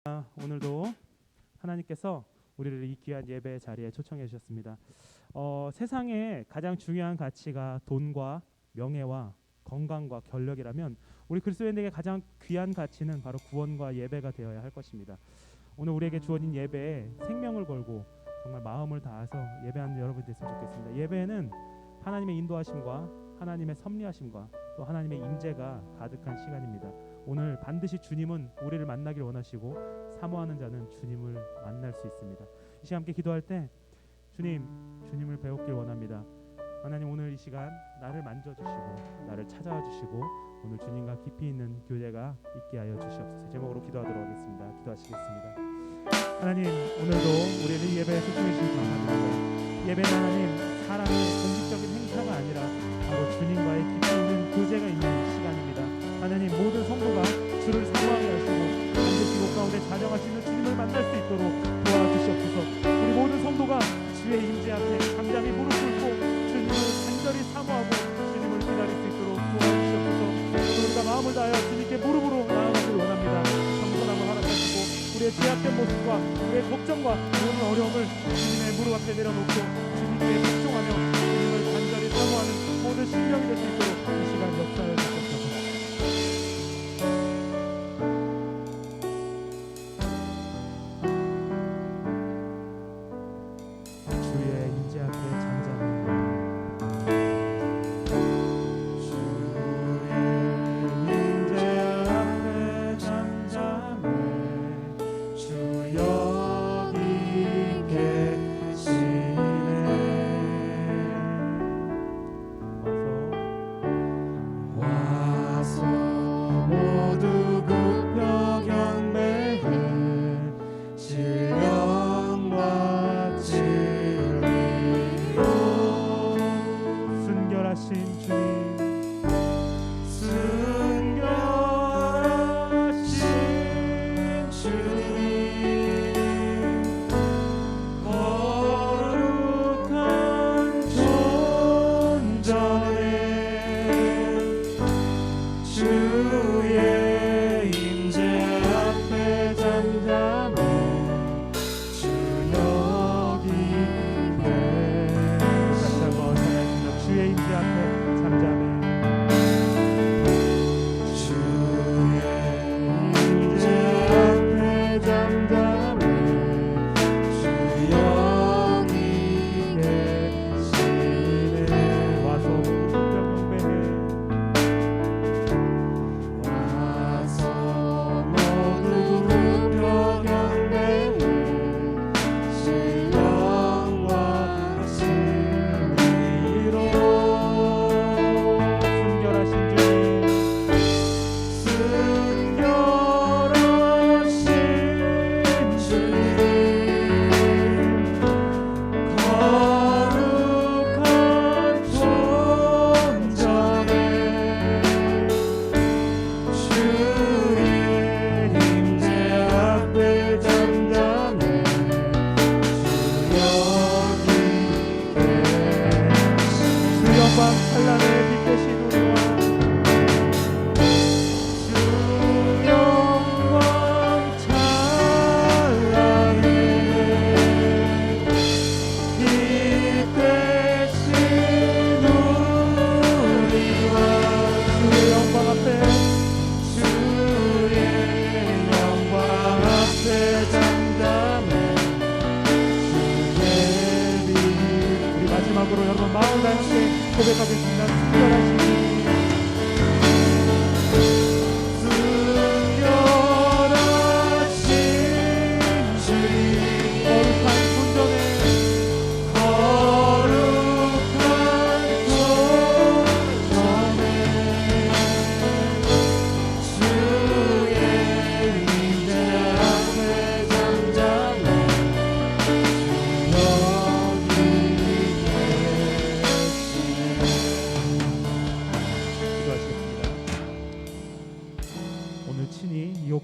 오늘도 하나님께서 우리를 이 귀한 예배 자리에 초청해 주셨습니다. 세상에 가장 중요한 가치가 돈과 명예와 건강과 권력이라면 우리 그리스도인에게 가장 귀한 가치는 바로 구원과 예배가 되어야 할 것입니다. 오늘 우리에게 주어진 예배에 생명을 걸고 정말 마음을 다해서 예배하는 여러분이 됐으면 좋겠습니다. 예배는 하나님의 인도하심과 하나님의 섭리하심과 또 하나님의 임재가 가득한 시간입니다. 오늘 반드시 주님은 우리를 만나길 원하시고 사모하는 자는 주님을 만날 수 있습니다. 이 시간 함께 기도할 때 주님을 배우길 원합니다. 하나님, 오늘 이 시간 나를 만져주시고 나를 찾아와 주시고 오늘 주님과 깊이 있는 교제가 있게 하여 주시옵소서. 제목으로 기도하도록 하겠습니다. 기도하시겠습니다. 하나님, 오늘도 우리를 예배에 초청해 주신 감사드립니다. 예배는 하나님 사람의 공식적인 행사가 아니라 바로 주님과의 깊이 있는 교제가 있는 시간입니다. 하나님, 모든 성도가 주를 사모하게 하시고 반드시 곳 가운데 자정하시는 주님을 만날 수 있도록 도와주시옵소서. 우리 모든 성도가 주의 임재 앞에 잠잠히 무릎 꿇고 주님을 간절히 사모하고 주님을 기다릴 수 있도록 도와주시옵소서. 우리가 마음을 다하여 주님께 무릎으로 나아가길 원합니다. 겸손함을 허락하시고 우리의 죄악된 모습과 우리의 걱정과 모든 어려움을 주님의 무릎 앞에 내려놓고 주님께 복종하며 주님을 간절히 사모하는 모든 심령이 될 수 있도록 이 시간 역사하여 주옵소서. 주의 임재 앞에 잠잠하며 여러분 마음 다해 고백하겠습니다. 특별하신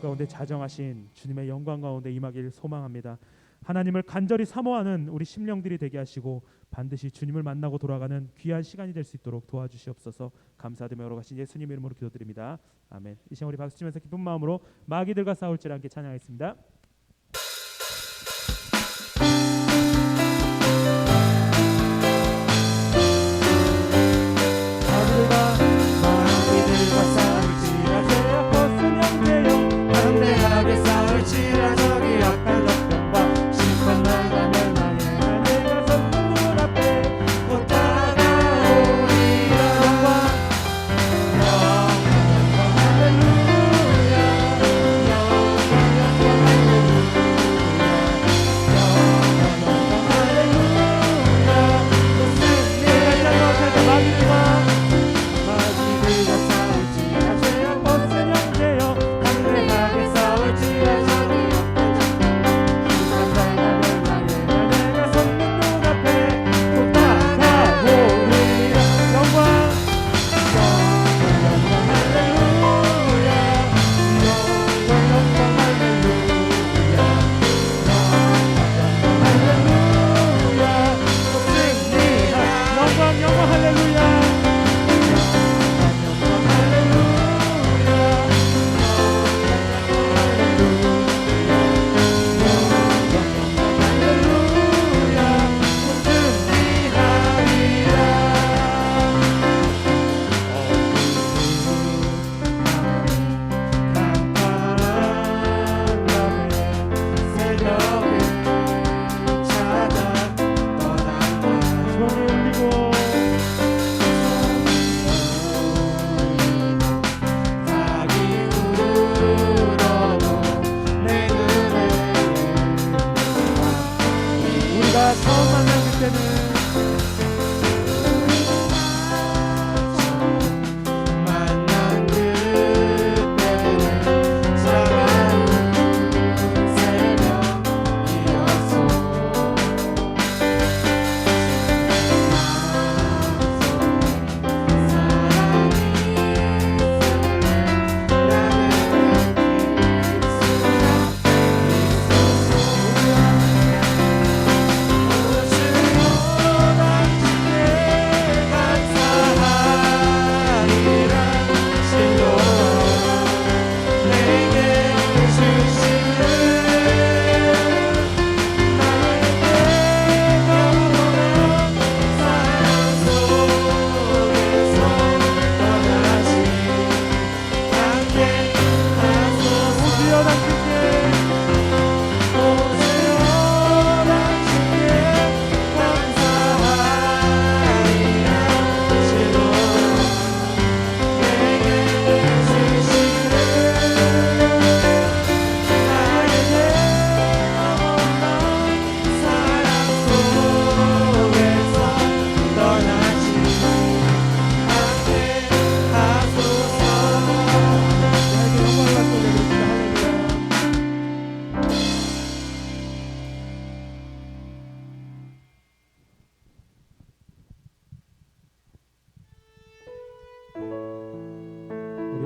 가운데 자정하신 주님의 영광 가운데 임하기를 소망합니다. 하나님을 간절히 사모하는 우리 심령들이 되게 하시고 반드시 주님을 만나고 돌아가는 귀한 시간이 될 수 있도록 도와주시옵소서. 감사드리며 여러가신 예수님 이름으로 기도드립니다. 아멘. 이 시간 우리 박수 치면서 기쁜 마음으로 마귀들과 싸울지라 함께 찬양하겠습니다.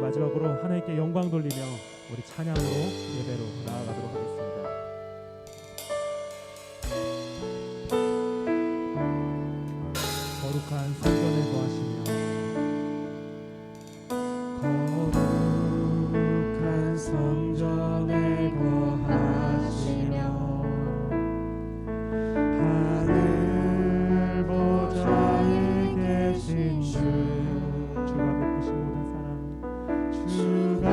마지막으로 하나님께 영광 돌리며 우리 찬양으로 예배로 나아가도록 하겠습니다. 거룩한 성전에 거하시며 거룩한 성전에 거하시며 하늘 보좌에 계신 주가 베푸신 모든 사랑 주가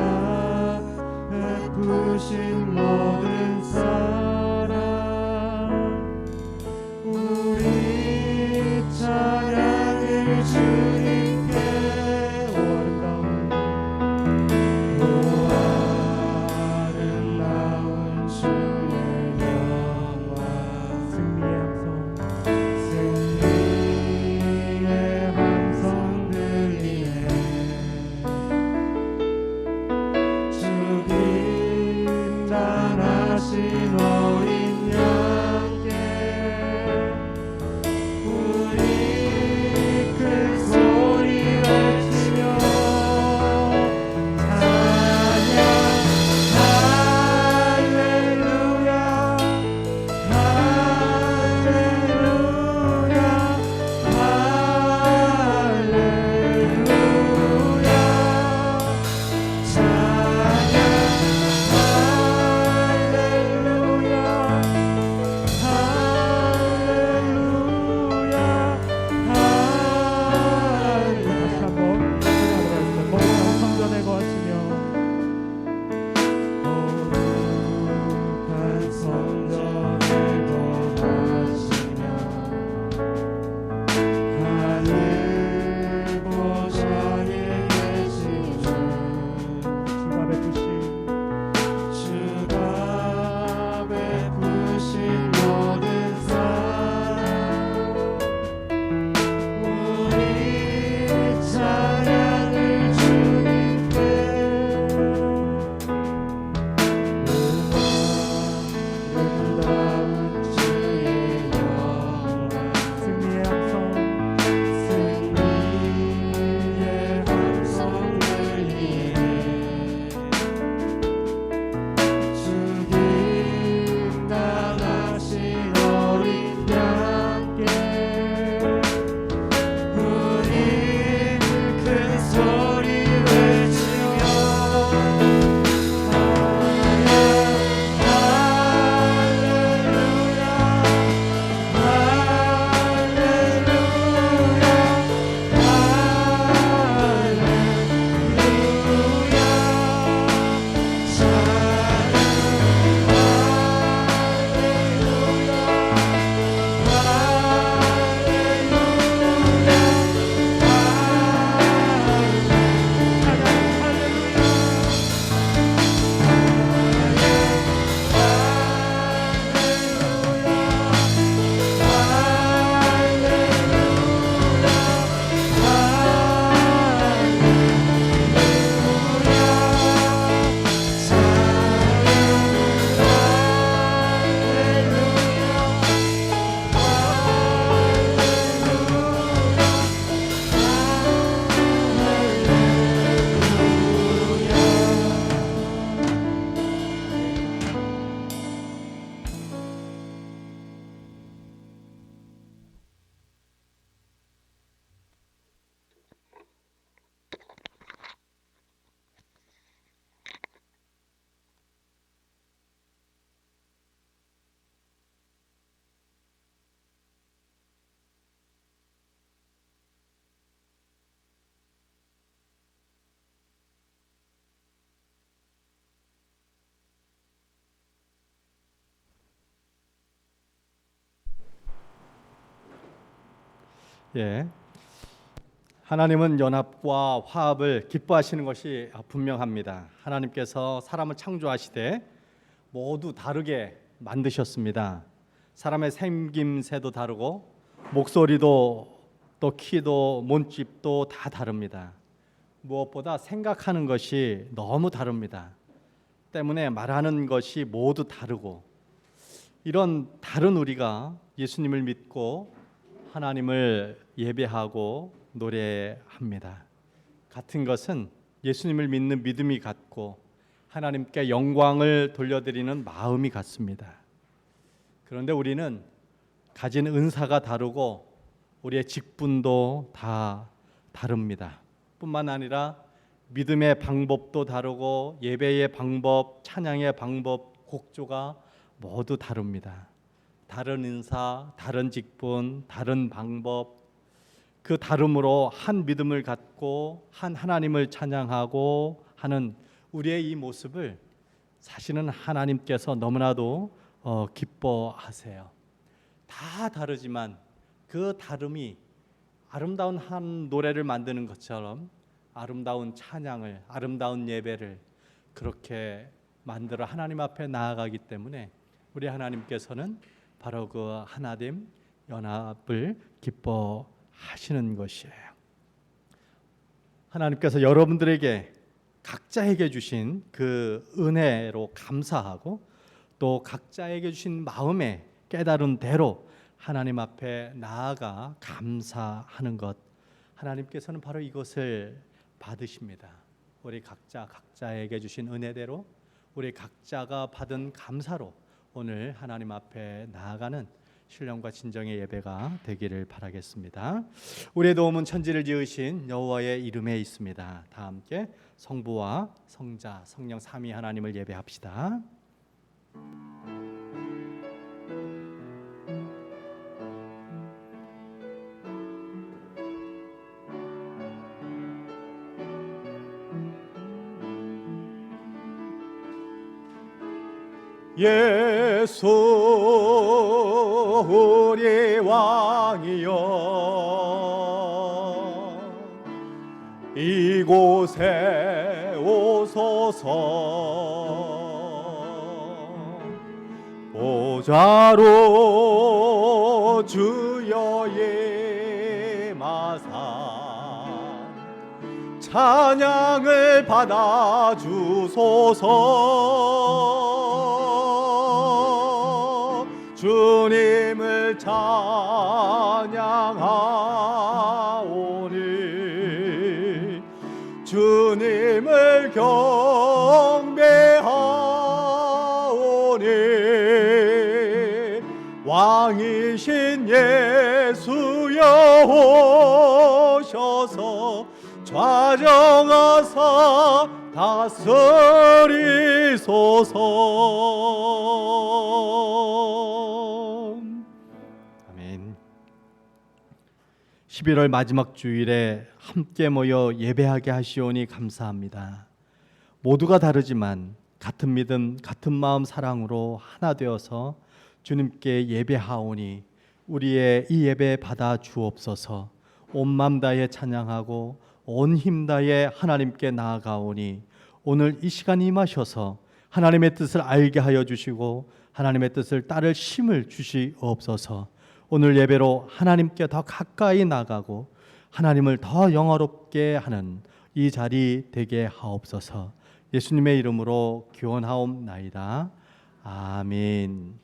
베푸신 모든 예. 하나님은 연합과 화합을 기뻐하시는 것이 분명합니다. 하나님께서 사람을 창조하시되 모두 다르게 만드셨습니다. 사람의 생김새도 다르고 목소리도 또 키도 몸집도 다 다릅니다. 무엇보다 생각하는 것이 너무 다릅니다. 때문에 말하는 것이 모두 다르고, 이런 다른 우리가 예수님을 믿고 하나님을 예배하고 노래합니다. 같은 것은 예수님을 믿는 믿음이 같고 하나님께 영광을 돌려드리는 마음이 같습니다. 그런데 우리는 가진 은사가 다르고 우리의 직분도 다 다릅니다. 뿐만 아니라 믿음의 방법도 다르고 예배의 방법, 찬양의 방법, 곡조가 모두 다릅니다. 다른 은사, 다른 직분, 다른 방법, 그 다름으로 한 믿음을 갖고 한 하나님을 찬양하고 하는 우리의 이 모습을 사실은 하나님께서 너무나도 기뻐하세요. 다 다르지만 그 다름이 아름다운 한 노래를 만드는 것처럼 아름다운 찬양을, 아름다운 예배를 그렇게 만들어 하나님 앞에 나아가기 때문에 우리 하나님께서는 바로 그 하나됨, 연합을 기뻐하시는 것이에요. 하나님께서 여러분들에게 각자에게 주신 그 은혜로 감사하고 또 각자에게 주신 마음의 깨달은 대로 하나님 앞에 나아가 감사하는 것, 하나님께서는 바로 이것을 받으십니다. 우리 각자에게 주신 은혜대로 우리 각자가 받은 감사로 오늘 하나님 앞에 나아가는 신령과 진정의 예배가 되기를 바라겠습니다. 우리의 도움은 천지를 지으신 여호와의 이름에 있습니다. 다 함께 성부와 성자, 성령 삼위 하나님을 예배합시다. 예수 우리 왕이여, 이곳에 오소서. 보좌로 주여 임하사 찬양을 받아 주소서. 주님을 찬양하오니 주님을 경배하오니 왕이신 예수여 오셔서 좌정하사 다스리소서. 아멘. 11월 마지막 주일에 함께 모여 예배하게 하시오니 감사합니다. 모두가 다르지만 같은 믿음, 같은 마음, 사랑으로 하나 되어서 주님께 예배하오니 우리의 이 예배 받아 주옵소서. 온 마음 다해 찬양하고 온 힘 다해 하나님께 나아가오니 오늘 이 시간 임하셔서 하나님의 뜻을 알게 하여 주시고 하나님의 뜻을 따를 힘을 주시옵소서. 오늘 예배로 하나님께 더 가까이 나가고 하나님을 더 영화롭게 하는 이 자리 되게 하옵소서. 예수님의 이름으로 기원하옵나이다. 아멘.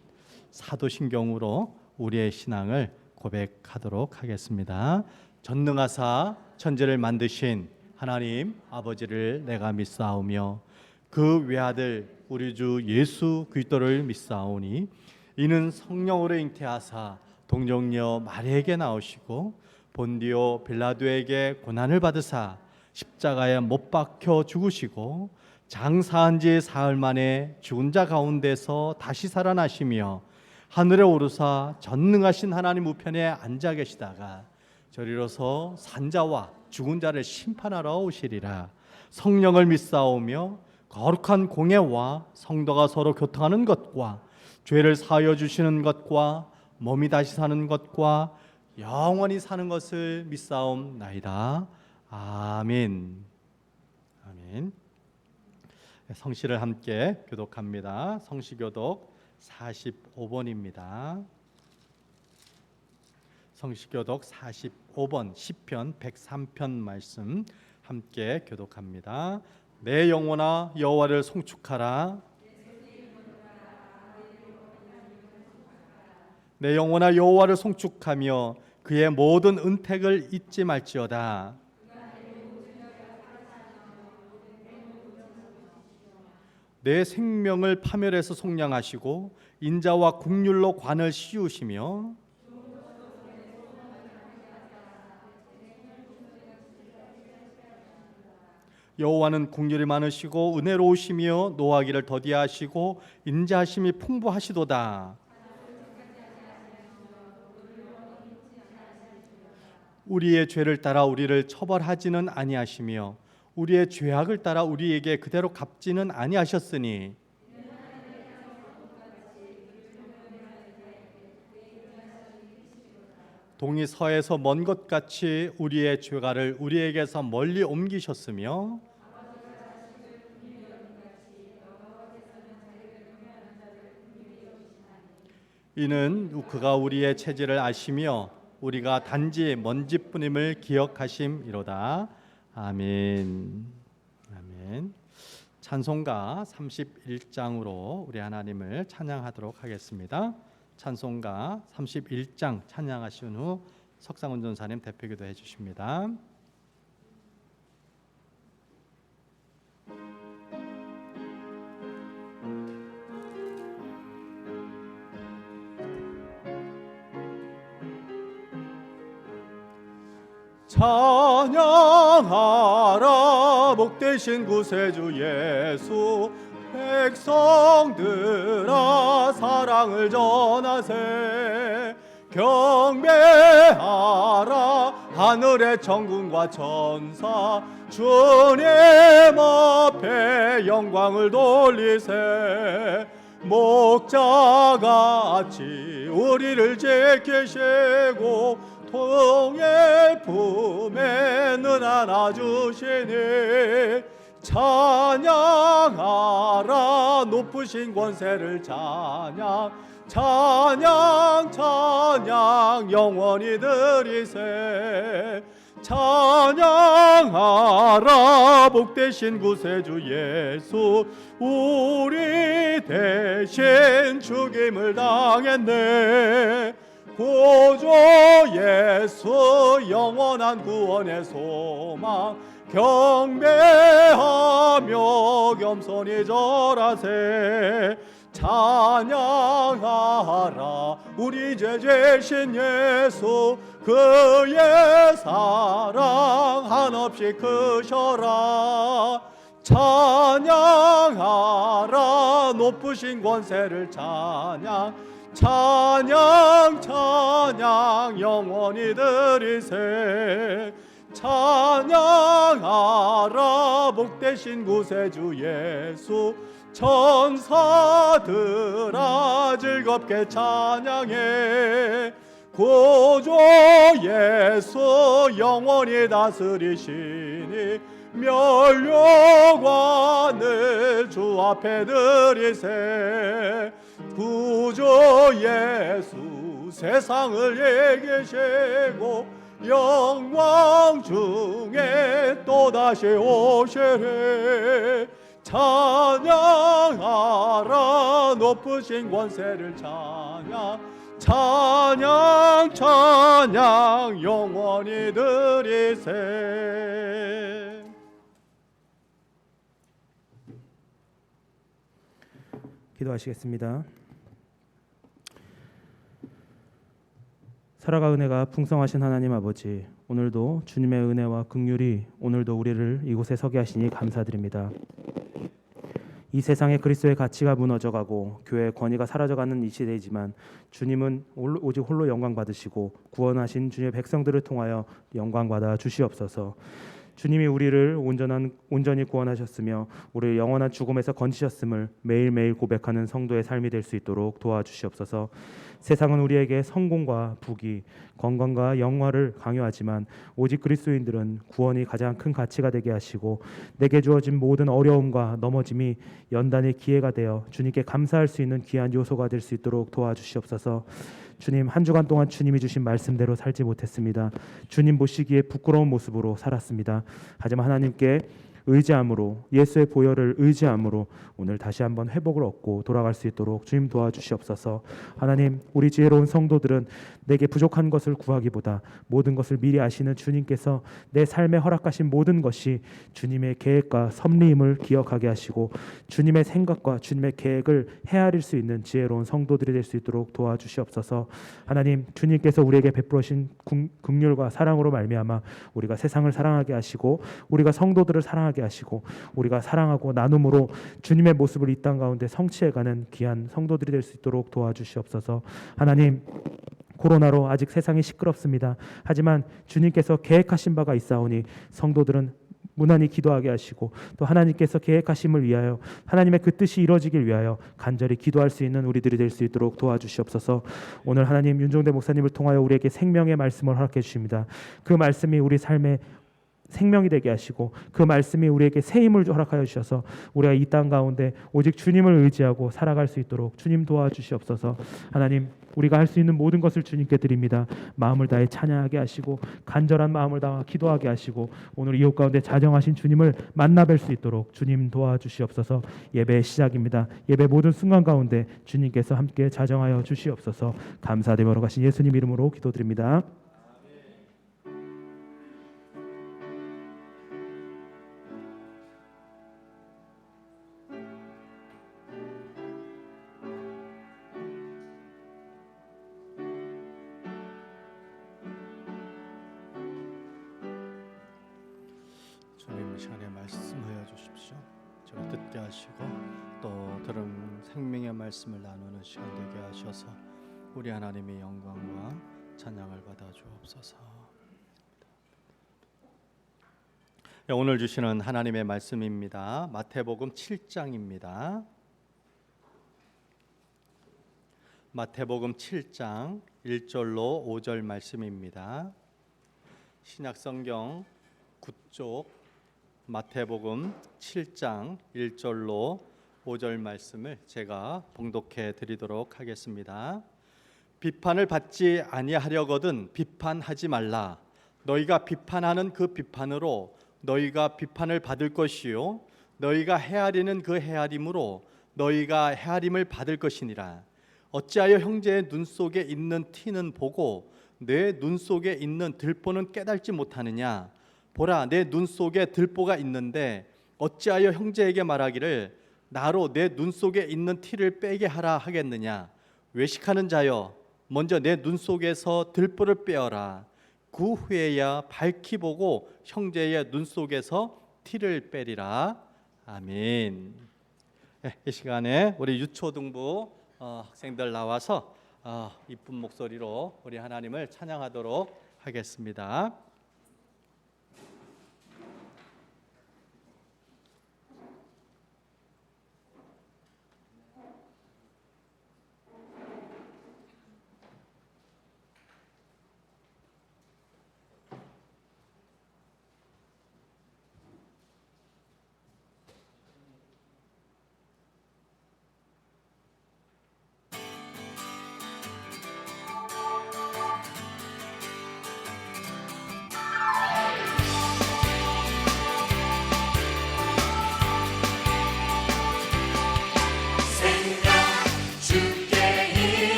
사도신경으로 우리의 신앙을 고백하도록 하겠습니다. 전능하사 천지를 만드신 하나님 아버지를 내가 믿사오며 그 외아들 우리 주 예수 그리스도를 믿사오니 이는 성령으로 잉태하사 동정녀 마리아에게 나오시고 본디오 빌라도에게 고난을 받으사 십자가에 못 박혀 죽으시고 장사한 지 사흘 만에 죽은 자 가운데서 다시 살아나시며 하늘에 오르사 전능하신 하나님 우편에 앉아 계시다가 저리로서 산자와 죽은 자를 심판하러 오시리라. 성령을 믿사오며 거룩한 공예와 성도가 서로 교통하는 것과 죄를 사하여 주시는 것과 몸이 다시 사는 것과 영원히 사는 것을 믿사옵나이다. 아멘. 아멘. 성시를 함께 교독합니다. 성시교독 45번입니다. 성시교독 45번 시편 103편 말씀 함께 교독합니다. 내 영혼아 여호와를 송축하라. 내 영혼아 여호와를 송축하며 그의 모든 은택을 잊지 말지어다. 내 생명을 파멸해서 속량하시고 인자와 국률로 관을 씌우시며 여호와는 국률이 많으시고 은혜로우시며 노하기를 더디하시고 인자하심이 풍부하시도다. 우리의 죄를 따라 우리를 처벌하지는 아니하시며 우리의 죄악을 따라 우리에게 그대로 갚지는 아니하셨으니 동이 서에서 먼 것 같이 우리의 죄가를 우리에게서 멀리 옮기셨으며 이는 그가 우리의 체질을 아시며 우리가 단지 먼지뿐임을 기억하심이로다. 아멘. 아멘. 찬송가 31장으로 우리 하나님을 찬양하도록 하겠습니다. 찬송가 31장 찬양하신 후 석상훈 전사님 대표기도 해주십니다. 찬양하라 복되신 구세주 예수 백성들아 사랑을 전하세 경배하라 하늘의 천군과 천사 주님 앞에 영광을 돌리세 목자같이 우리를 지키시고 통의 품에 늘 안아주시니 찬양하라 높으신 권세를 찬양 찬양 찬양 영원히 드리세 찬양하라 복되신 구세주 예수 우리 대신 죽임을 당했네 구주 예수 영원한 구원의 소망 경배하며 겸손히 절하세 찬양하라 우리 죄 지신 예수 그의 사랑 한없이 크셔라 찬양하라 높으신 권세를 찬양 찬양 찬양 영원히 드리세 찬양하라 복되신 구세주 예수 천사들아 즐겁게 찬양해 구주 예수 영원히 다스리시니 멸류관을 주 앞에 드리세 구주 예수 세상을 이기시고 영광 중에 또다시 오시리 찬양하라 높으신 권세를 찬양 찬양 찬양 영원히 드리세 기도하시겠습니다. 사랑과 은혜가 풍성하신 하나님 아버지, 오늘도 주님의 은혜와 긍휼이 오늘도 우리를 이곳에 서게 하시니 감사드립니다. 이 세상에 그리스도의 가치가 무너져가고 교회의 권위가 사라져가는 이 시대이지만 주님은 오직 홀로 영광 받으시고 구원하신 주님의 백성들을 통하여 영광 받아 주시옵소서. 주님이 우리를 온전히 구원하셨으며 우리를 영원한 죽음에서 건지셨음을 매일매일 고백하는 성도의 삶이 될 수 있도록 도와주시옵소서. 세상은 우리에게 성공과 부귀, 건강과 영화를 강요하지만 오직 그리스도인들은 구원이 가장 큰 가치가 되게 하시고 내게 주어진 모든 어려움과 넘어짐이 연단의 기회가 되어 주님께 감사할 수 있는 귀한 요소가 될 수 있도록 도와주시옵소서. 주님, 한 주간 동안 주님이 주신 말씀대로 살지 못했습니다. 주님 보시기에 부끄러운 모습으로 살았습니다. 하지만 하나님께 의지함으로, 예수의 보혈을 의지함으로 오늘 다시 한번 회복을 얻고 돌아갈 수 있도록 주님 도와주시옵소서. 하나님, 우리 지혜로운 성도들은 내게 부족한 것을 구하기보다 모든 것을 미리 아시는 주님께서 내 삶에 허락하신 모든 것이 주님의 계획과 섭리임을 기억하게 하시고 주님의 생각과 주님의 계획을 헤아릴 수 있는 지혜로운 성도들이 될 수 있도록 도와주시옵소서. 하나님, 주님께서 우리에게 베풀으신 긍휼과 사랑으로 말미암아 우리가 세상을 사랑하게 하시고 우리가 성도들을 사랑하게 하시고 우리가 사랑하고 나눔으로 주님의 모습을 이 땅 가운데 성취해가는 귀한 성도들이 될 수 있도록 도와주시옵소서. 하나님, 코로나로 아직 세상이 시끄럽습니다. 하지만 주님께서 계획하신 바가 있사오니 성도들은 무난히 기도하게 하시고 또 하나님께서 계획하심을 위하여 하나님의 그 뜻이 이루어지길 위하여 간절히 기도할 수 있는 우리들이 될 수 있도록 도와주시옵소서. 오늘 하나님, 윤종대 목사님을 통하여 우리에게 생명의 말씀을 허락해 주십니다. 그 말씀이 우리 삶에 생명이 되게 하시고 그 말씀이 우리에게 새 힘을 허락하여 주셔서 우리가 이 땅 가운데 오직 주님을 의지하고 살아갈 수 있도록 주님 도와주시옵소서. 하나님, 우리가 할 수 있는 모든 것을 주님께 드립니다. 마음을 다해 찬양하게 하시고 간절한 마음을 다해 기도하게 하시고 오늘 이웃 가운데 자정하신 주님을 만나 뵐 수 있도록 주님 도와주시옵소서. 예배의 시작입니다. 예배 모든 순간 가운데 주님께서 함께 자정하여 주시옵소서. 감사드리며 가신 예수님 이름으로 기도드립니다. 주님, 이 시간에 말씀하여 주십시오. 저를 듣게 하시고 또 들은 생명의 말씀을 나누는 시간 되게 하셔서 우리 하나님의 영광과 찬양을 받아 주옵소서. 오늘 주시는 하나님의 말씀입니다. 마태복음 7장입니다. 마태복음 7장 1절로 5절 말씀입니다. 신약성경 9쪽 마태복음 7장 1절로 5절 말씀을 제가 봉독해 드리도록 하겠습니다. 비판을 받지 아니하려거든 비판하지 말라. 너희가 비판하는 그 비판으로 너희가 비판을 받을 것이요 너희가 헤아리는 그 헤아림으로 너희가 헤아림을 받을 것이니라. 어찌하여 형제의 눈 속에 있는 티는 보고 내 눈 속에 있는 들보는 깨달지 못하느냐. 보라, 내 눈 속에 들보가 있는데 어찌하여 형제에게 말하기를 나로 내 눈 속에 있는 티를 빼게 하라 하겠느냐. 외식하는 자여, 먼저 내 눈 속에서 들보를 빼어라. 그 후에야 밝히 보고 형제의 눈 속에서 티를 빼리라. 아멘. 이 시간에 우리 유초등부 학생들 나와서 이쁜 목소리로 우리 하나님을 찬양하도록 하겠습니다.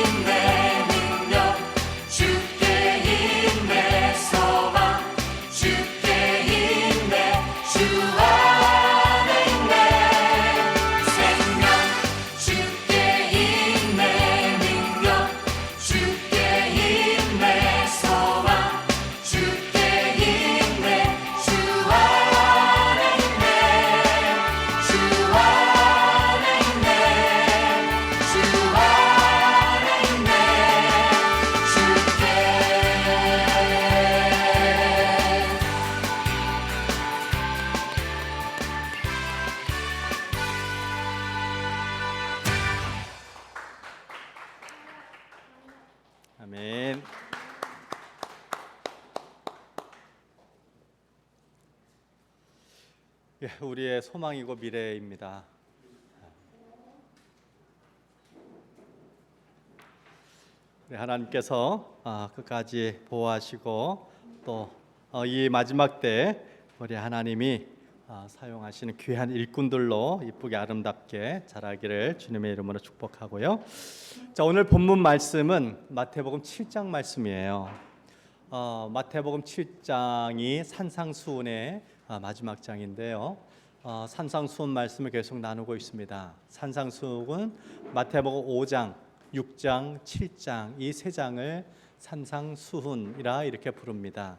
힘내 능력 주께 힘내 소망 주께 힘내 주 안에 힘내 생명 주께 힘내 능력 주께 힘내 소망 주께 힘내 주 안에 힘내 주 안에 힘내 주 안에 힘내 아멘. 예, 우리의 소망이고 미래입니다. 네, 하나님께서 끝까지 보호하시고 또 이 마지막 때 우리 하나님이 사용하시는 귀한 일꾼들로 이쁘게 아름답게 자라기를 주님의 이름으로 축복하고요. 자, 오늘 본문 말씀은 마태복음 7장 말씀이에요. 마태복음 7장이 산상수훈의 마지막 장인데요. 산상수훈 말씀을 계속 나누고 있습니다. 산상수훈은 마태복음 5장, 6장, 7장 이 세 장을 산상수훈이라 이렇게 부릅니다.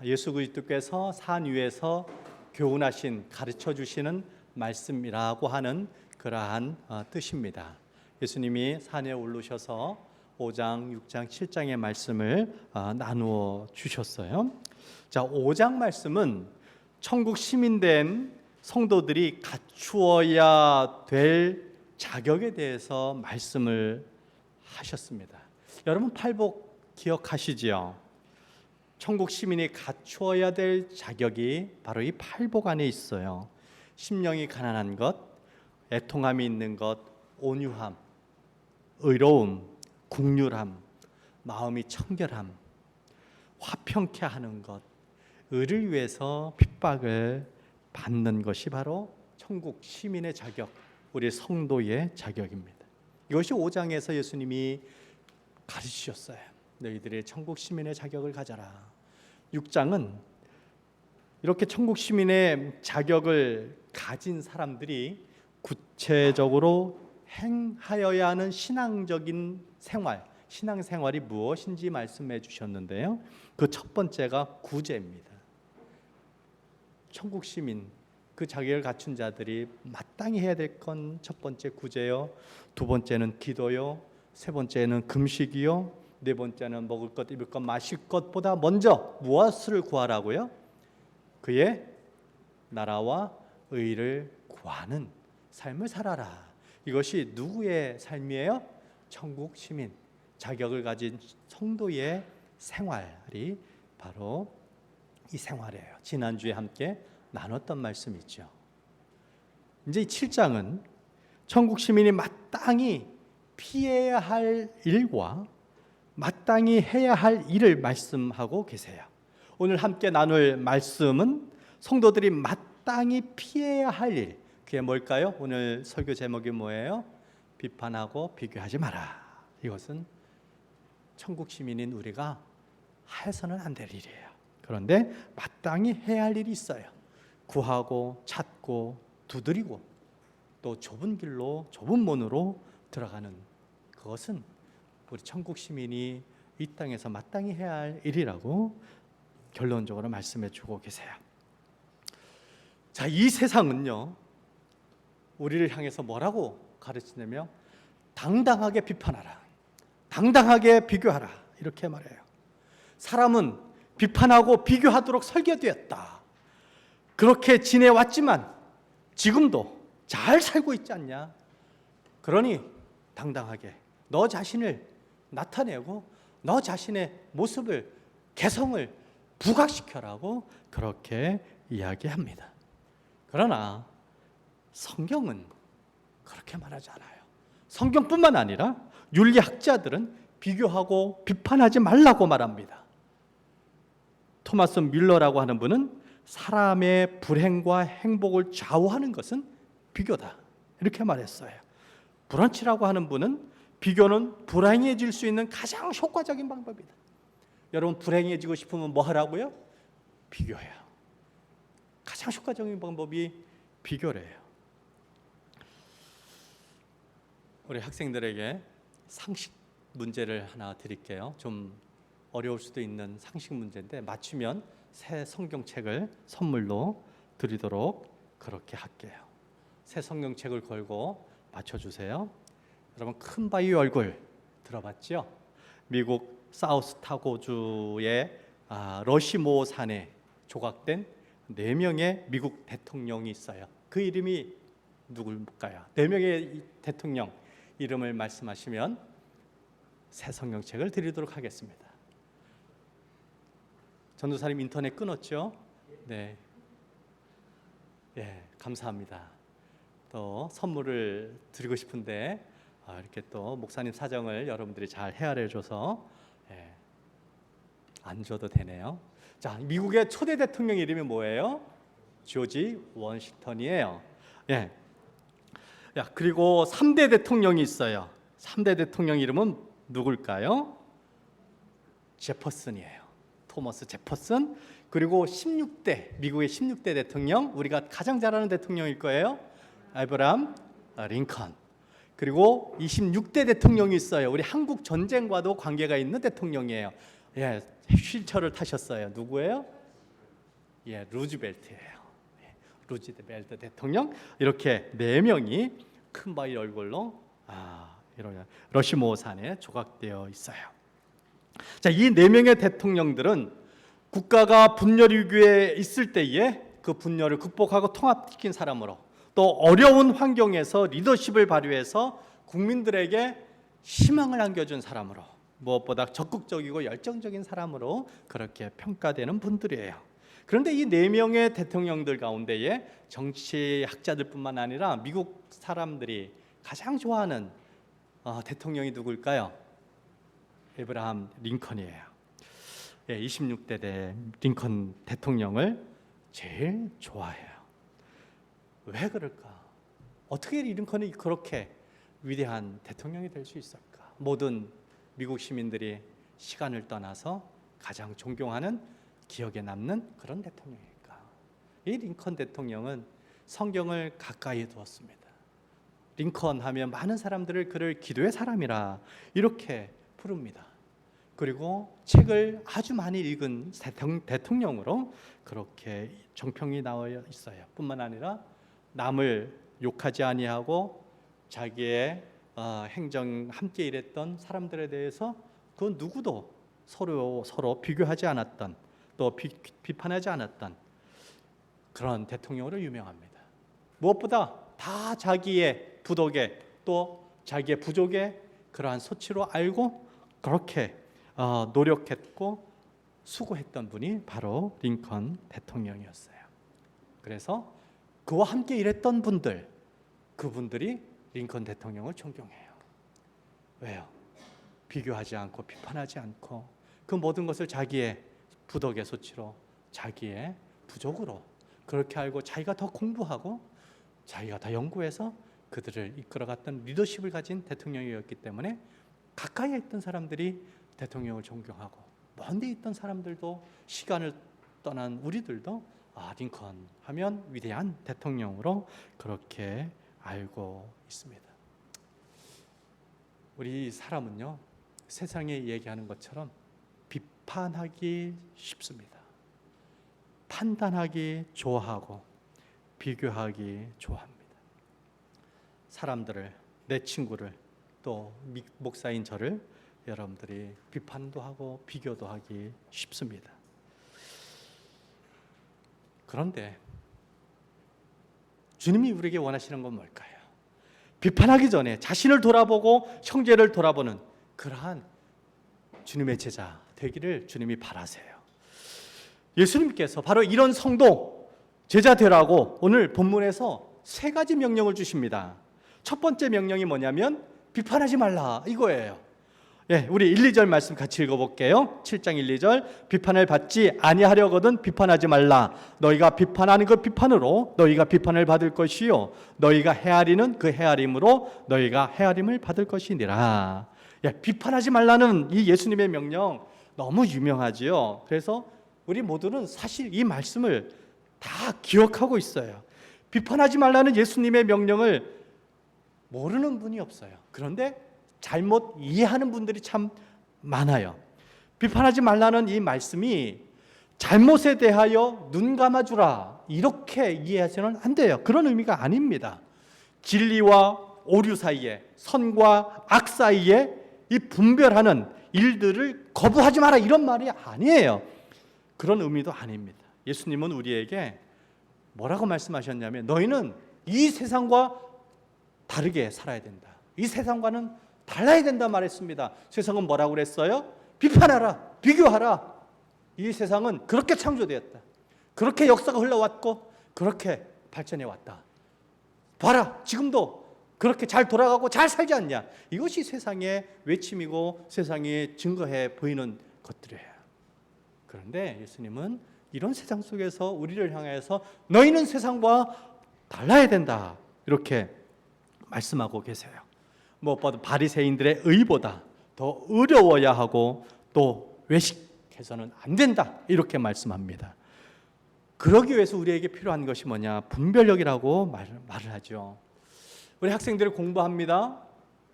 예수 그리스도께서 산 위에서 교훈하신 가르쳐 주시는 말씀이라고 하는 그러한 뜻입니다. 예수님이 산에 오르셔서 5장, 6장, 7장의 말씀을 나누어 주셨어요. 자, 5장 말씀은 천국 시민된 성도들이 갖추어야 될 자격에 대해서 말씀을 하셨습니다. 여러분 팔복 기억하시지요? 천국 시민이 갖추어야 될 자격이 바로 이 팔복 안에 있어요. 심령이 가난한 것, 애통함이 있는 것, 온유함, 의로움, 국률함, 마음이 청결함, 화평케 하는 것, 의를 위해서 핍박을 받는 것이 바로 천국 시민의 자격, 우리 성도의 자격입니다. 이것이 5장에서 예수님이 가르치셨어요. 너희들의 천국 시민의 자격을 가져라. 6장은 이렇게 천국 시민의 자격을 가진 사람들이 구체적으로 행하여야 하는 신앙적인 생활, 신앙생활이 무엇인지 말씀해 주셨는데요. 그 첫 번째가 구제입니다. 천국 시민, 그 자격을 갖춘 자들이 마땅히 해야 될 건 첫 번째 구제요, 두 번째는 기도요, 세 번째는 금식이요, 네 번째는 먹을 것, 입을 것, 마실 것보다 먼저 무엇을 구하라고요? 그의 나라와 의를 구하는 삶을 살아라. 이것이 누구의 삶이에요? 천국 시민, 자격을 가진 성도의 생활이 바로 이 생활이에요. 지난주에 함께 나눴던 말씀이죠. 이제 이 7장은 천국 시민이 마땅히 피해야 할 일과 마땅히 해야 할 일을 말씀하고 계세요. 오늘 함께 나눌 말씀은 성도들이 마땅히 피해야 할 일, 그게 뭘까요? 오늘 설교 제목이 뭐예요? 비판하고 비교하지 마라. 이것은 천국 시민인 우리가 해서는 안 될 일이에요. 그런데 마땅히 해야 할 일이 있어요. 구하고 찾고 두드리고 또 좁은 길로 좁은 문으로 들어가는 그것은 우리 천국 시민이 이 땅에서 마땅히 해야 할 일이라고 결론적으로 말씀해 주고 계세요. 자, 이 세상은요, 우리를 향해서 뭐라고 가르치냐면 당당하게 비판하라, 당당하게 비교하라, 이렇게 말해요. 사람은 비판하고 비교하도록 설계되었다. 그렇게 지내왔지만 지금도 잘 살고 있지 않냐? 그러니 당당하게 너 자신을 나타내고 너 자신의 모습을, 개성을 부각시켜라고 그렇게 이야기합니다. 그러나 성경은 그렇게 말하지 않아요. 성경뿐만 아니라 윤리학자들은 비교하고 비판하지 말라고 말합니다. 토마스 뮬러라고 하는 분은 사람의 불행과 행복을 좌우하는 것은 비교다, 이렇게 말했어요. 브런치라고 하는 분은 비교는 불행해질 수 있는 가장 효과적인 방법이다. 여러분 불행해지고 싶으면 뭐 하라고요? 비교해요. 가장 효과적인 방법이 비교래요. 우리 학생들에게 상식 문제를 하나 드릴게요. 좀 어려울 수도 있는 상식 문제인데 맞추면 새 성경책을 선물로 드리도록 그렇게 할게요. 새 성경책을 걸고 맞춰주세요. 여러분 큰 바위 얼굴 들어봤죠? 미국 사우스타고주의 러시모 산에 조각된 4명의 미국 대통령이 있어요. 그 이름이 누굴까요? 4명의 대통령 이름을 말씀하시면 새 성경책을 드리도록 하겠습니다. 전도사님 인터넷 끊었죠? 네. 예, 감사합니다. 또 선물을 드리고 싶은데 이렇게 또 목사님 사정을 여러분들이 잘 헤아려줘서 안 줘도 되네요. 자, 미국의 초대 대통령 이름이 뭐예요? 조지 워싱턴이에요. 예. 야, 그리고 3대 대통령이 있어요. 3대 대통령 이름은 누굴까요? 제퍼슨이에요. 토머스 제퍼슨. 그리고 16대 미국의 16대 대통령, 우리가 가장 잘 아는 대통령일 거예요. 아브라함 링컨. 그리고 26대 대통령이 있어요. 우리 한국 전쟁과도 관계가 있는 대통령이에요. 예, 휠체어를 타셨어요. 누구예요? 예, 루즈벨트예요. 예, 루즈벨트 대통령. 이렇게 4명이 큰 바위 얼굴로 이런 러시모 산에 조각되어 있어요. 자, 이 4명의 대통령들은 국가가 분열 위기에 있을 때에 그 분열을 극복하고 통합시킨 사람으로, 또 어려운 환경에서 리더십을 발휘해서 국민들에게 희망을 안겨준 사람으로, 무엇보다 적극적이고 열정적인 사람으로 그렇게 평가되는 분들이에요. 그런데 이 4명의 대통령들 가운데에 정치학자들뿐만 아니라 미국 사람들이 가장 좋아하는 대통령이 누굴까요? 에브라함 링컨이에요. 예, 26대 링컨 대통령을 제일 좋아해요. 왜 그럴까? 어떻게 링컨이 그렇게 위대한 대통령이 될 수 있을까? 모든 미국 시민들이 시간을 떠나서 가장 존경하는, 기억에 남는 그런 대통령일까? 이 링컨 대통령은 성경을 가까이에 두었습니다. 링컨 하면 많은 사람들을 그를 기도의 사람이라 이렇게 부릅니다. 그리고 책을 아주 많이 읽은 대통령으로 그렇게 정평이 나와 있어요. 뿐만 아니라 남을 욕하지 아니하고 자기의 행정 함께 일했던 사람들에 대해서 그 누구도 서로 비교하지 않았던, 또 비판하지 않았던 그런 대통령으로 유명합니다. 무엇보다 다 자기의 부덕에 또 자기의 부족에 그러한 소치로 알고 그렇게 노력했고 수고했던 분이 바로 링컨 대통령이었어요. 그래서 그와 함께 일했던 분들, 그분들이 링컨 대통령을 존경해요. 왜요? 비교하지 않고 비판하지 않고 그 모든 것을 자기의 부덕의 소치로, 자기의 부족으로 그렇게 알고 자기가 더 공부하고 자기가 더 연구해서 그들을 이끌어갔던 리더십을 가진 대통령이었기 때문에 가까이에 있던 사람들이 대통령을 존경하고 먼데 있던 사람들도, 시간을 떠난 우리들도 링컨 하면 위대한 대통령으로 그렇게 알고 있습니다. 우리 사람은요, 세상에 얘기하는 것처럼 비판하기 쉽습니다. 판단하기 좋아하고 비교하기 좋아합니다. 사람들을, 내 친구를, 또 목사인 저를 여러분들이 비판도 하고 비교도 하기 쉽습니다. 그런데 주님이 우리에게 원하시는 건 뭘까요? 비판하기 전에 자신을 돌아보고 형제를 돌아보는 그러한 주님의 제자 되기를 주님이 바라세요. 예수님께서 바로 이런 성도, 제자 되라고 오늘 본문에서 3가지 명령을 주십니다. 첫 번째 명령이 뭐냐면 비판하지 말라 이거예요. 예, 우리 1, 2절 말씀 같이 읽어볼게요. 7장 1, 2절. 비판을 받지 아니하려거든 비판하지 말라. 너희가 비판하는 그 비판으로 너희가 비판을 받을 것이요 너희가 헤아리는 그 헤아림으로 너희가 헤아림을 받을 것이니라. 예, 비판하지 말라는 이 예수님의 명령 너무 유명하지요. 그래서 우리 모두는 사실 이 말씀을 다 기억하고 있어요. 비판하지 말라는 예수님의 명령을 모르는 분이 없어요. 그런데 잘못 이해하는 분들이 참 많아요. 비판하지 말라는 이 말씀이 잘못에 대하여 눈 감아주라 이렇게 이해하시면 안 돼요. 그런 의미가 아닙니다. 진리와 오류 사이에, 선과 악 사이에 이 분별하는 일들을 거부하지 마라 이런 말이 아니에요. 그런 의미도 아닙니다. 예수님은 우리에게 뭐라고 말씀하셨냐면 너희는 이 세상과 다르게 살아야 된다. 이 세상과는 달라야 된다 말했습니다. 세상은 뭐라고 그랬어요? 비판하라, 비교하라. 이 세상은 그렇게 창조되었다. 그렇게 역사가 흘러왔고 그렇게 발전해 왔다. 봐라, 지금도 그렇게 잘 돌아가고 잘 살지 않냐. 이것이 세상의 외침이고 세상이 증거해 보이는 것들이에요. 그런데 예수님은 이런 세상 속에서 우리를 향해서 너희는 세상과 달라야 된다 이렇게 말씀하고 계세요. 무엇보다 바리새인들의 의보다 더 어려워야 하고 또 외식해서는 안 된다 이렇게 말씀합니다. 그러기 위해서 우리에게 필요한 것이 뭐냐? 분별력이라고 말을 하죠. 우리 학생들이 공부합니다.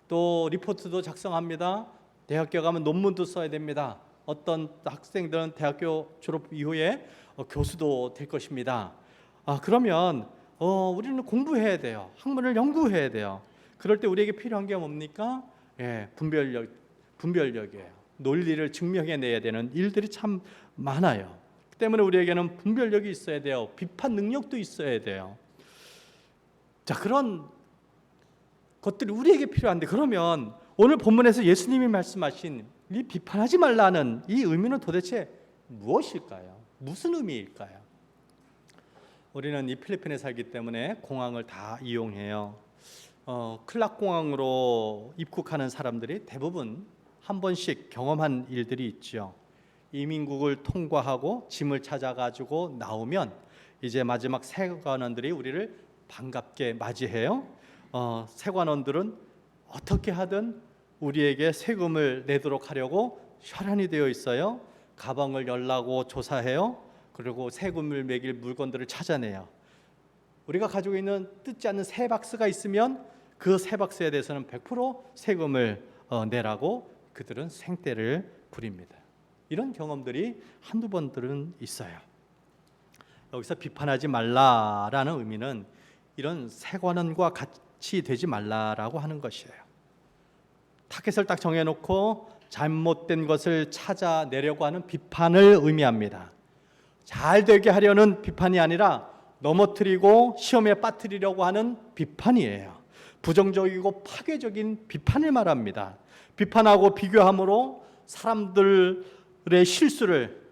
또 리포트도 작성합니다. 대학교 가면 논문도 써야 됩니다. 어떤 학생들은 대학교 졸업 이후에 교수도 될 것입니다. 그러면 우리는 공부해야 돼요. 학문을 연구해야 돼요. 그럴 때 우리에게 필요한 게 뭡니까? 분별력이에요. 논리를 증명해내야 되는 일들이 참 많아요. 그 때문에 우리에게는 분별력이 있어야 돼요. 비판 능력도 있어야 돼요. 자, 그런 것들이 우리에게 필요한데 그러면 오늘 본문에서 예수님이 말씀하신 이 비판하지 말라는 이 의미는 도대체 무엇일까요? 무슨 의미일까요? 우리는 이 필리핀에 살기 때문에 공항을 다 이용해요. 클락 공항으로 입국하는 사람들이 대부분 한 번씩 경험한 일들이 있죠. 이민국을 통과하고 짐을 찾아가지고 나오면 이제 마지막 세관원들이 우리를 반갑게 맞이해요. 세관원들은 어떻게 하든 우리에게 세금을 내도록 하려고 혈안이 되어 있어요. 가방을 열라고 조사해요. 그리고 세금을 매길 물건들을 찾아내요. 우리가 가지고 있는 뜯지 않는 세 박스가 있으면 그 세 박스에 대해서는 100% 세금을 내라고 그들은 생떼를 부립니다. 이런 경험들이 한두 번들은 있어요. 여기서 비판하지 말라라는 의미는 이런 세관원과 같이 되지 말라라고 하는 것이에요. 타겟을 딱 정해놓고 잘못된 것을 찾아내려고 하는 비판을 의미합니다. 잘 되게 하려는 비판이 아니라 넘어뜨리고 시험에 빠뜨리려고 하는 비판이에요. 부정적이고 파괴적인 비판을 말합니다. 비판하고 비교함으로 사람들의 실수를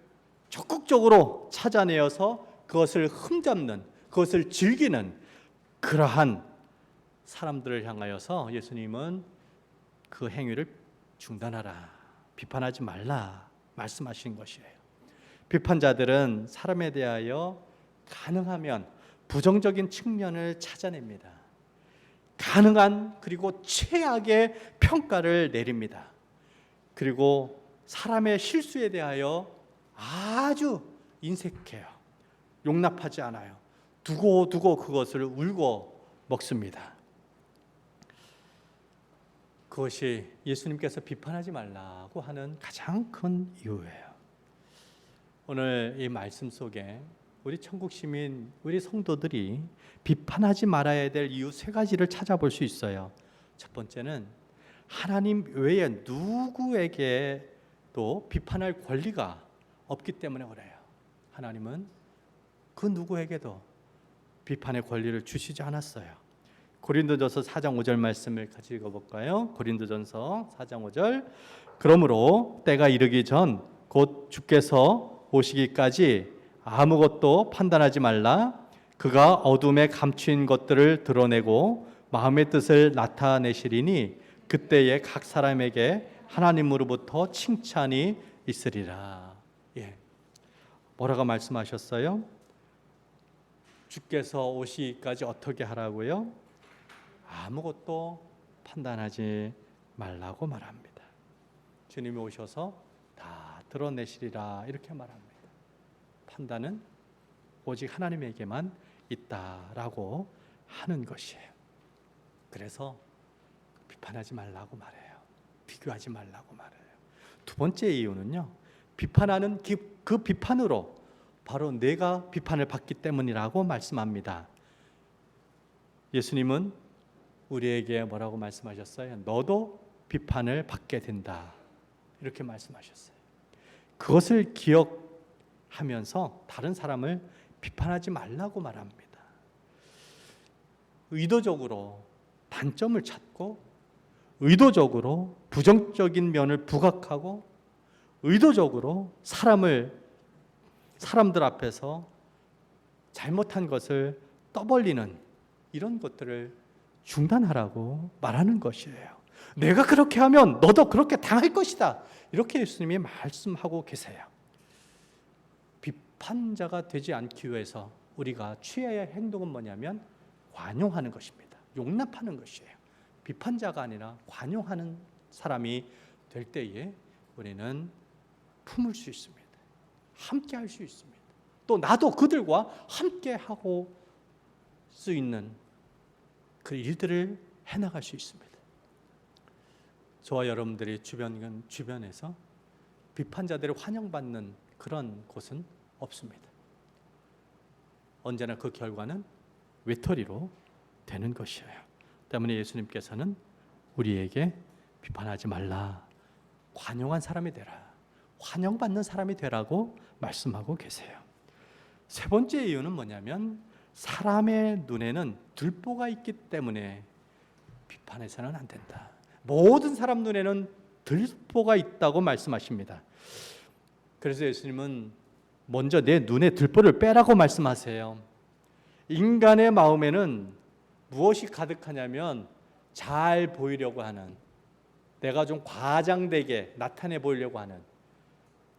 적극적으로 찾아내어서 그것을 흠잡는, 그것을 즐기는 그러한 사람들을 향하여서 예수님은 그 행위를 중단하라, 비판하지 말라 말씀하신 것이에요. 비판자들은 사람에 대하여 가능하면 부정적인 측면을 찾아냅니다. 가능한 그리고 최악의 평가를 내립니다. 그리고 사람의 실수에 대하여 아주 인색해요. 용납하지 않아요. 두고 그것을 울고 먹습니다. 그것이 예수님께서 비판하지 말라고 하는 가장 큰 이유예요. 오늘 이 말씀 속에 우리 천국 시민, 우리 성도들이 비판하지 말아야 될 이유 세 가지를 찾아볼 수 있어요. 첫 번째는 하나님 외에 누구에게도 비판할 권리가 없기 때문에 그래요. 하나님은 그 누구에게도 비판의 권리를 주시지 않았어요. 고린도전서 4장 5절 말씀을 같이 읽어볼까요? 고린도전서 4장 5절. 그러므로 때가 이르기 전 곧 주께서 오시기까지 아무것도 판단하지 말라. 그가 어둠에 감추인 것들을 드러내고 마음의 뜻을 나타내시리니 그때에 각 사람에게 하나님으로부터 칭찬이 있으리라. 예. 뭐라고 말씀하셨어요? 주께서 오시기까지 어떻게 하라고요? 아무것도 판단하지 말라고 말합니다. 주님이 오셔서 다 드러내시리라 이렇게 말합니다. 판단은 오직 하나님에게만 있다라고 하는 것이에요. 그래서 비판하지 말라고 말해요. 비교하지 말라고 말해요. 두 번째 이유는요, 비판하는 그 비판으로 바로 내가 비판을 받기 때문이라고 말씀합니다. 예수님은 우리에게 뭐라고 말씀하셨어요? 너도 비판을 받게 된다 이렇게 말씀하셨어요. 그것을 기억하면서 다른 사람을 비판하지 말라고 말합니다. 의도적으로 단점을 찾고 의도적으로 부정적인 면을 부각하고 의도적으로 사람들 앞에서 잘못한 것을 떠벌리는 이런 것들을 중단하라고 말하는 것이에요. 내가 그렇게 하면 너도 그렇게 당할 것이다. 이렇게 예수님이 말씀하고 계세요. 비판자가 되지 않기 위해서 우리가 취해야 할 행동은 뭐냐면 관용하는 것입니다. 용납하는 것이에요. 비판자가 아니라 관용하는 사람이 될 때에 우리는 품을 수 있습니다. 함께 할 수 있습니다. 또 나도 그들과 함께 하고 수 있는 그 일들을 해나갈 수 있습니다. 저와 여러분들이 주변에서 비판자들을 환영받는 그런 곳은 없습니다. 언제나 그 결과는 외톨이로 되는 것이에요. 때문에 예수님께서는 우리에게 비판하지 말라, 관용한 사람이 되라, 환영받는 사람이 되라고 말씀하고 계세요. 세 번째 이유는 뭐냐면 사람의 눈에는 들보가 있기 때문에 비판해서는 안 된다. 모든 사람 눈에는 들보가 있다고 말씀하십니다. 그래서 예수님은 먼저 내 눈에 들보를 빼라고 말씀하세요. 인간의 마음에는 무엇이 가득하냐면 잘 보이려고 하는, 내가 좀 과장되게 나타내 보이려고 하는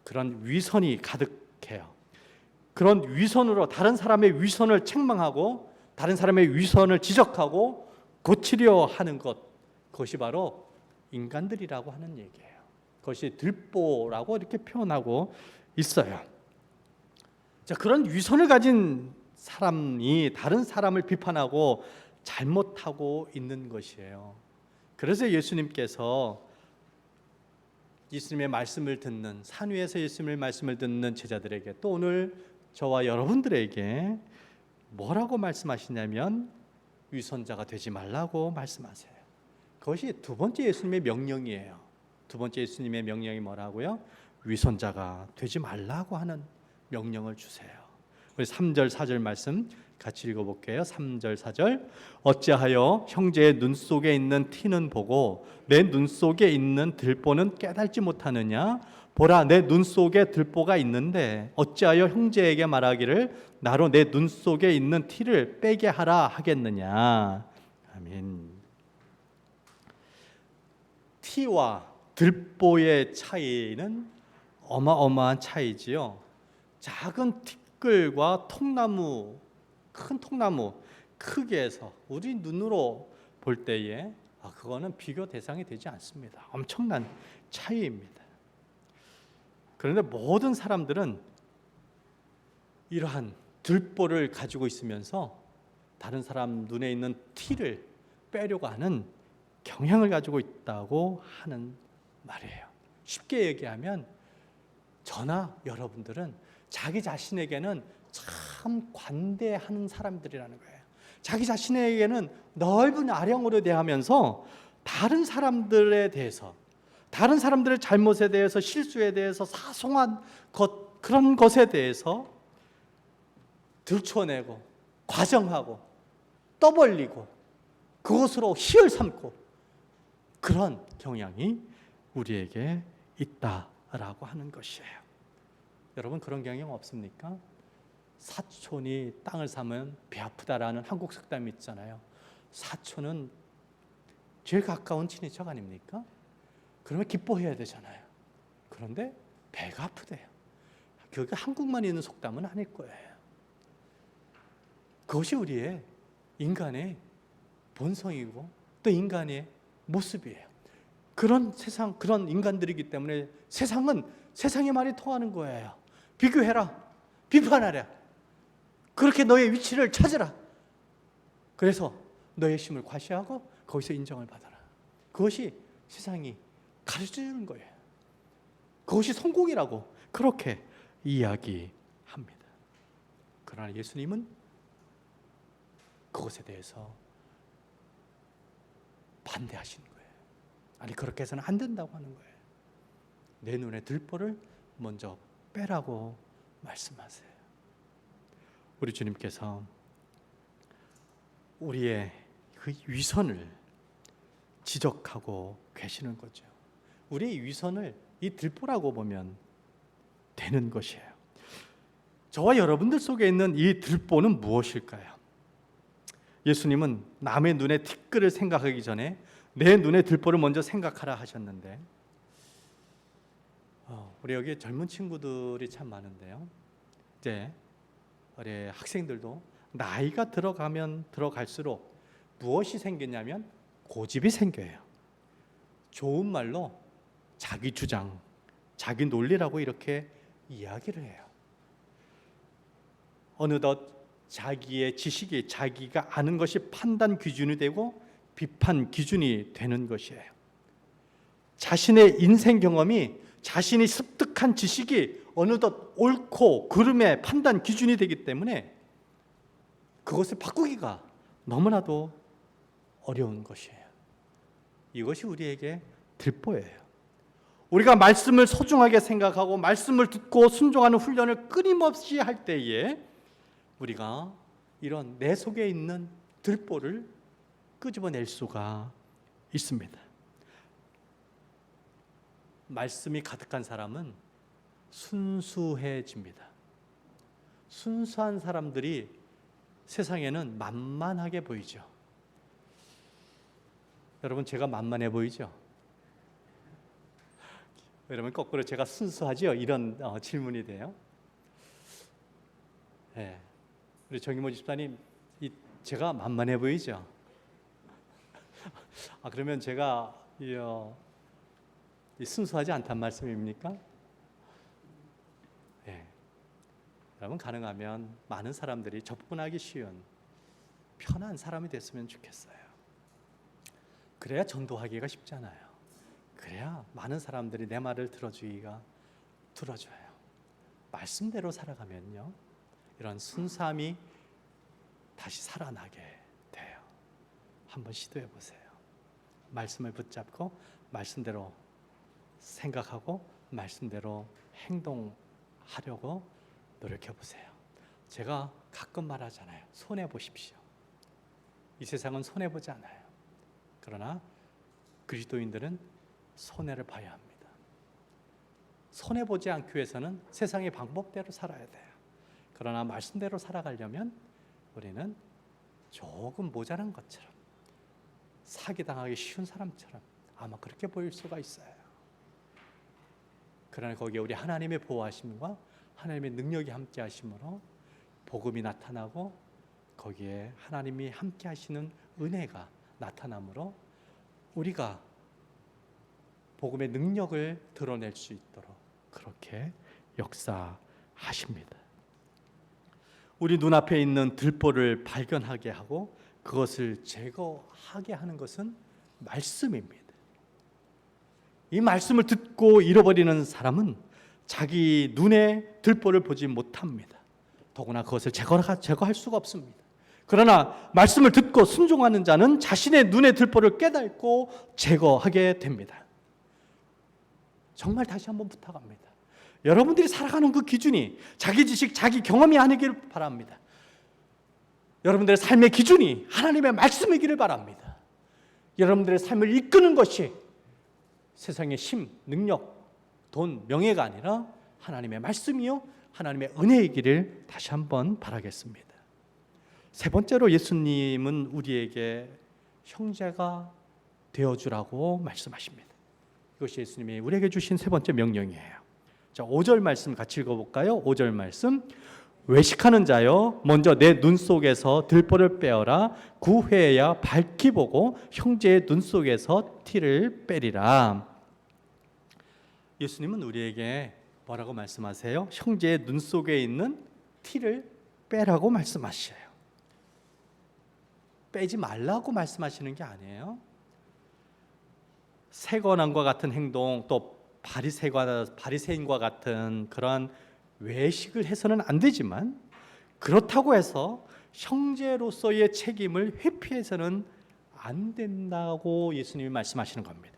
그런 위선이 가득해요. 그런 위선으로 다른 사람의 위선을 책망하고 다른 사람의 위선을 지적하고 고치려 하는 것, 그것이 바로 인간들이라고 하는 얘기예요. 그것이 들보라고 이렇게 표현하고 있어요. 자, 그런 위선을 가진 사람이 다른 사람을 비판하고 잘못하고 있는 것이에요. 그래서 예수님께서 예수님의 말씀을 듣는, 산 위에서 예수님의 말씀을 듣는 제자들에게, 또 오늘 저와 여러분들에게 뭐라고 말씀하시냐면 위선자가 되지 말라고 말씀하세요. 그것이 두 번째 예수님의 명령이에요. 두 번째 예수님의 명령이 뭐라고요? 위선자가 되지 말라고 하는 명령을 주세요. 우리 3절 4절 말씀 같이 읽어볼게요. 3절 4절. 어찌하여 형제의 눈 속에 있는 티는 보고 내 눈 속에 있는 들보는 깨달지 못하느냐? 보라, 내 눈 속에 들보가 있는데 어찌하여 형제에게 말하기를 나로 내 눈 속에 있는 티를 빼게 하라 하겠느냐? 아멘. 티와 들보의 차이는 어마어마한 차이지요. 작은 티끌과 통나무, 큰 통나무 크기에서 우리 눈으로 볼 때에 그거는 비교 대상이 되지 않습니다. 엄청난 차이입니다. 그런데 모든 사람들은 이러한 들보를 가지고 있으면서 다른 사람 눈에 있는 티를 빼려고 하는 경향을 가지고 있다고 하는 말이에요. 쉽게 얘기하면 저나 여러분들은 자기 자신에게는 참 관대하는 사람들이라는 거예요. 자기 자신에게는 넓은 아량으로 대하면서 다른 사람들에 대해서, 다른 사람들의 잘못에 대해서, 실수에 대해서, 사소한 것, 그런 것에 대해서 들춰내고 과정하고 떠벌리고 그것으로 희열 삼고 그런 경향이 우리에게 있다라고 하는 것이에요. 여러분, 그런 경향 없습니까? 사촌이 땅을 사면 배 아프다라는 한국 속담이 있잖아요. 사촌은 제일 가까운 친인척 아닙니까? 그러면 기뻐해야 되잖아요. 그런데 배가 아프대요. 그게 한국만 있는 속담은 아닐 거예요. 그것이 우리의 인간의 본성이고 또 인간의 모습이에요. 그런 세상, 그런 인간들이기 때문에 세상은 세상의 말이 통하는 거예요. 비교해라, 비판하라, 그렇게 너의 위치를 찾으라. 그래서 너의 힘을 과시하고 거기서 인정을 받아라. 그것이 세상이 가르쳐주는 거예요. 그것이 성공이라고 그렇게 이야기합니다. 그러나 예수님은 그것에 대해서 반대하시는 거예요. 아니, 그렇게 해서는 안 된다고 하는 거예요. 내 눈에 들보를 먼저 빼라고 말씀하세요. 우리 주님께서 우리의 그 위선을 지적하고 계시는 거죠. 우리의 위선을 이 들보라고 보면 되는 것이에요. 저와 여러분들 속에 있는 이 들보는 무엇일까요? 예수님은 남의 눈에 티끌을 생각하기 전에 내 눈에 들보를 먼저 생각하라 하셨는데, 우리 여기 젊은 친구들이 참 많은데요. 이제 우리 학생들도 나이가 들어가면 들어갈수록 무엇이 생기냐면 고집이 생겨요. 좋은 말로 자기 주장, 자기 논리라고 이렇게 이야기를 해요. 어느덧 자기의 지식이 자기가 아는 것이 판단 기준이 되고 비판 기준이 되는 것이에요. 자신의 인생 경험이, 자신이 습득한 지식이 어느덧 옳고 그름의 판단 기준이 되기 때문에 그것을 바꾸기가 너무나도 어려운 것이에요. 이것이 우리에게 들보예요. 우리가 말씀을 소중하게 생각하고 말씀을 듣고 순종하는 훈련을 끊임없이 할 때에 우리가 이런 내 속에 있는 들보를 끄집어낼 수가 있습니다. 말씀이 가득한 사람은 순수해집니다. 순수한 사람들이 세상에는 만만하게 보이죠. 여러분, 제가 만만해 보이죠? 여러분, 거꾸로 제가 순수하지요? 이런 질문이 돼요. 네. 우리 정희모 집사님, 제가 만만해 보이죠? 그러면 제가 순수하지 않단 말씀입니까? 네. 여러분, 가능하면 많은 사람들이 접근하기 쉬운 편한 사람이 됐으면 좋겠어요. 그래야 전도하기가 쉽잖아요. 그래야 많은 사람들이 내 말을 들어줘요. 말씀대로 살아가면요, 이런 순수함이 다시 살아나게 돼요. 한번 시도해 보세요. 말씀을 붙잡고 말씀대로 생각하고 말씀대로 행동하려고 노력해 보세요. 제가 가끔 말하잖아요. 손해 보십시오. 이 세상은 손해 보지 않아요. 그러나 그리스도인들은 손해를 봐야 합니다. 손해 보지 않기 위해서는 세상의 방법대로 살아야 돼요. 그러나 말씀대로 살아가려면 우리는 조금 모자란 것처럼, 사기당하기 쉬운 사람처럼 아마 그렇게 보일 수가 있어요. 그러나 거기에 우리 하나님의 보호하심과 하나님의 능력이 함께 하심으로 복음이 나타나고 거기에 하나님이 함께 하시는 은혜가 나타나므로 우리가 복음의 능력을 드러낼 수 있도록 그렇게 역사하십니다. 우리 눈앞에 있는 들보를 발견하게 하고 그것을 제거하게 하는 것은 말씀입니다. 이 말씀을 듣고 잃어버리는 사람은 자기 눈에 들보를 보지 못합니다. 더구나 그것을 제거할 수가 없습니다. 그러나 말씀을 듣고 순종하는 자는 자신의 눈에 들보를 깨닫고 제거하게 됩니다. 정말 다시 한번 부탁합니다. 여러분들이 살아가는 그 기준이 자기 지식, 자기 경험이 아니길 바랍니다. 여러분들의 삶의 기준이 하나님의 말씀이기를 바랍니다. 여러분들의 삶을 이끄는 것이 세상의 힘, 능력, 돈, 명예가 아니라 하나님의 말씀이요 하나님의 은혜이기를 다시 한번 바라겠습니다. 세 번째로 예수님은 우리에게 형제가 되어주라고 말씀하십니다. 이것이 예수님이 우리에게 주신 세 번째 명령이에요. 자, 5절 말씀 같이 읽어볼까요? 5절 말씀. 외식하는 자여 먼저 내 눈 속에서 들보를 빼어라. 그 후에야 밝히 보고 형제의 눈 속에서 티를 빼리라. 예수님은 우리에게 뭐라고 말씀하세요? 형제의 눈 속에 있는 티를 빼라고 말씀하셔요. 빼지 말라고 말씀하시는 게 아니에요. 세관함과 같은 행동, 또 바리새인과 같은 그러한 외식을 해서는 안 되지만, 그렇다고 해서 형제로서의 책임을 회피해서는 안 된다고 예수님이 말씀하시는 겁니다.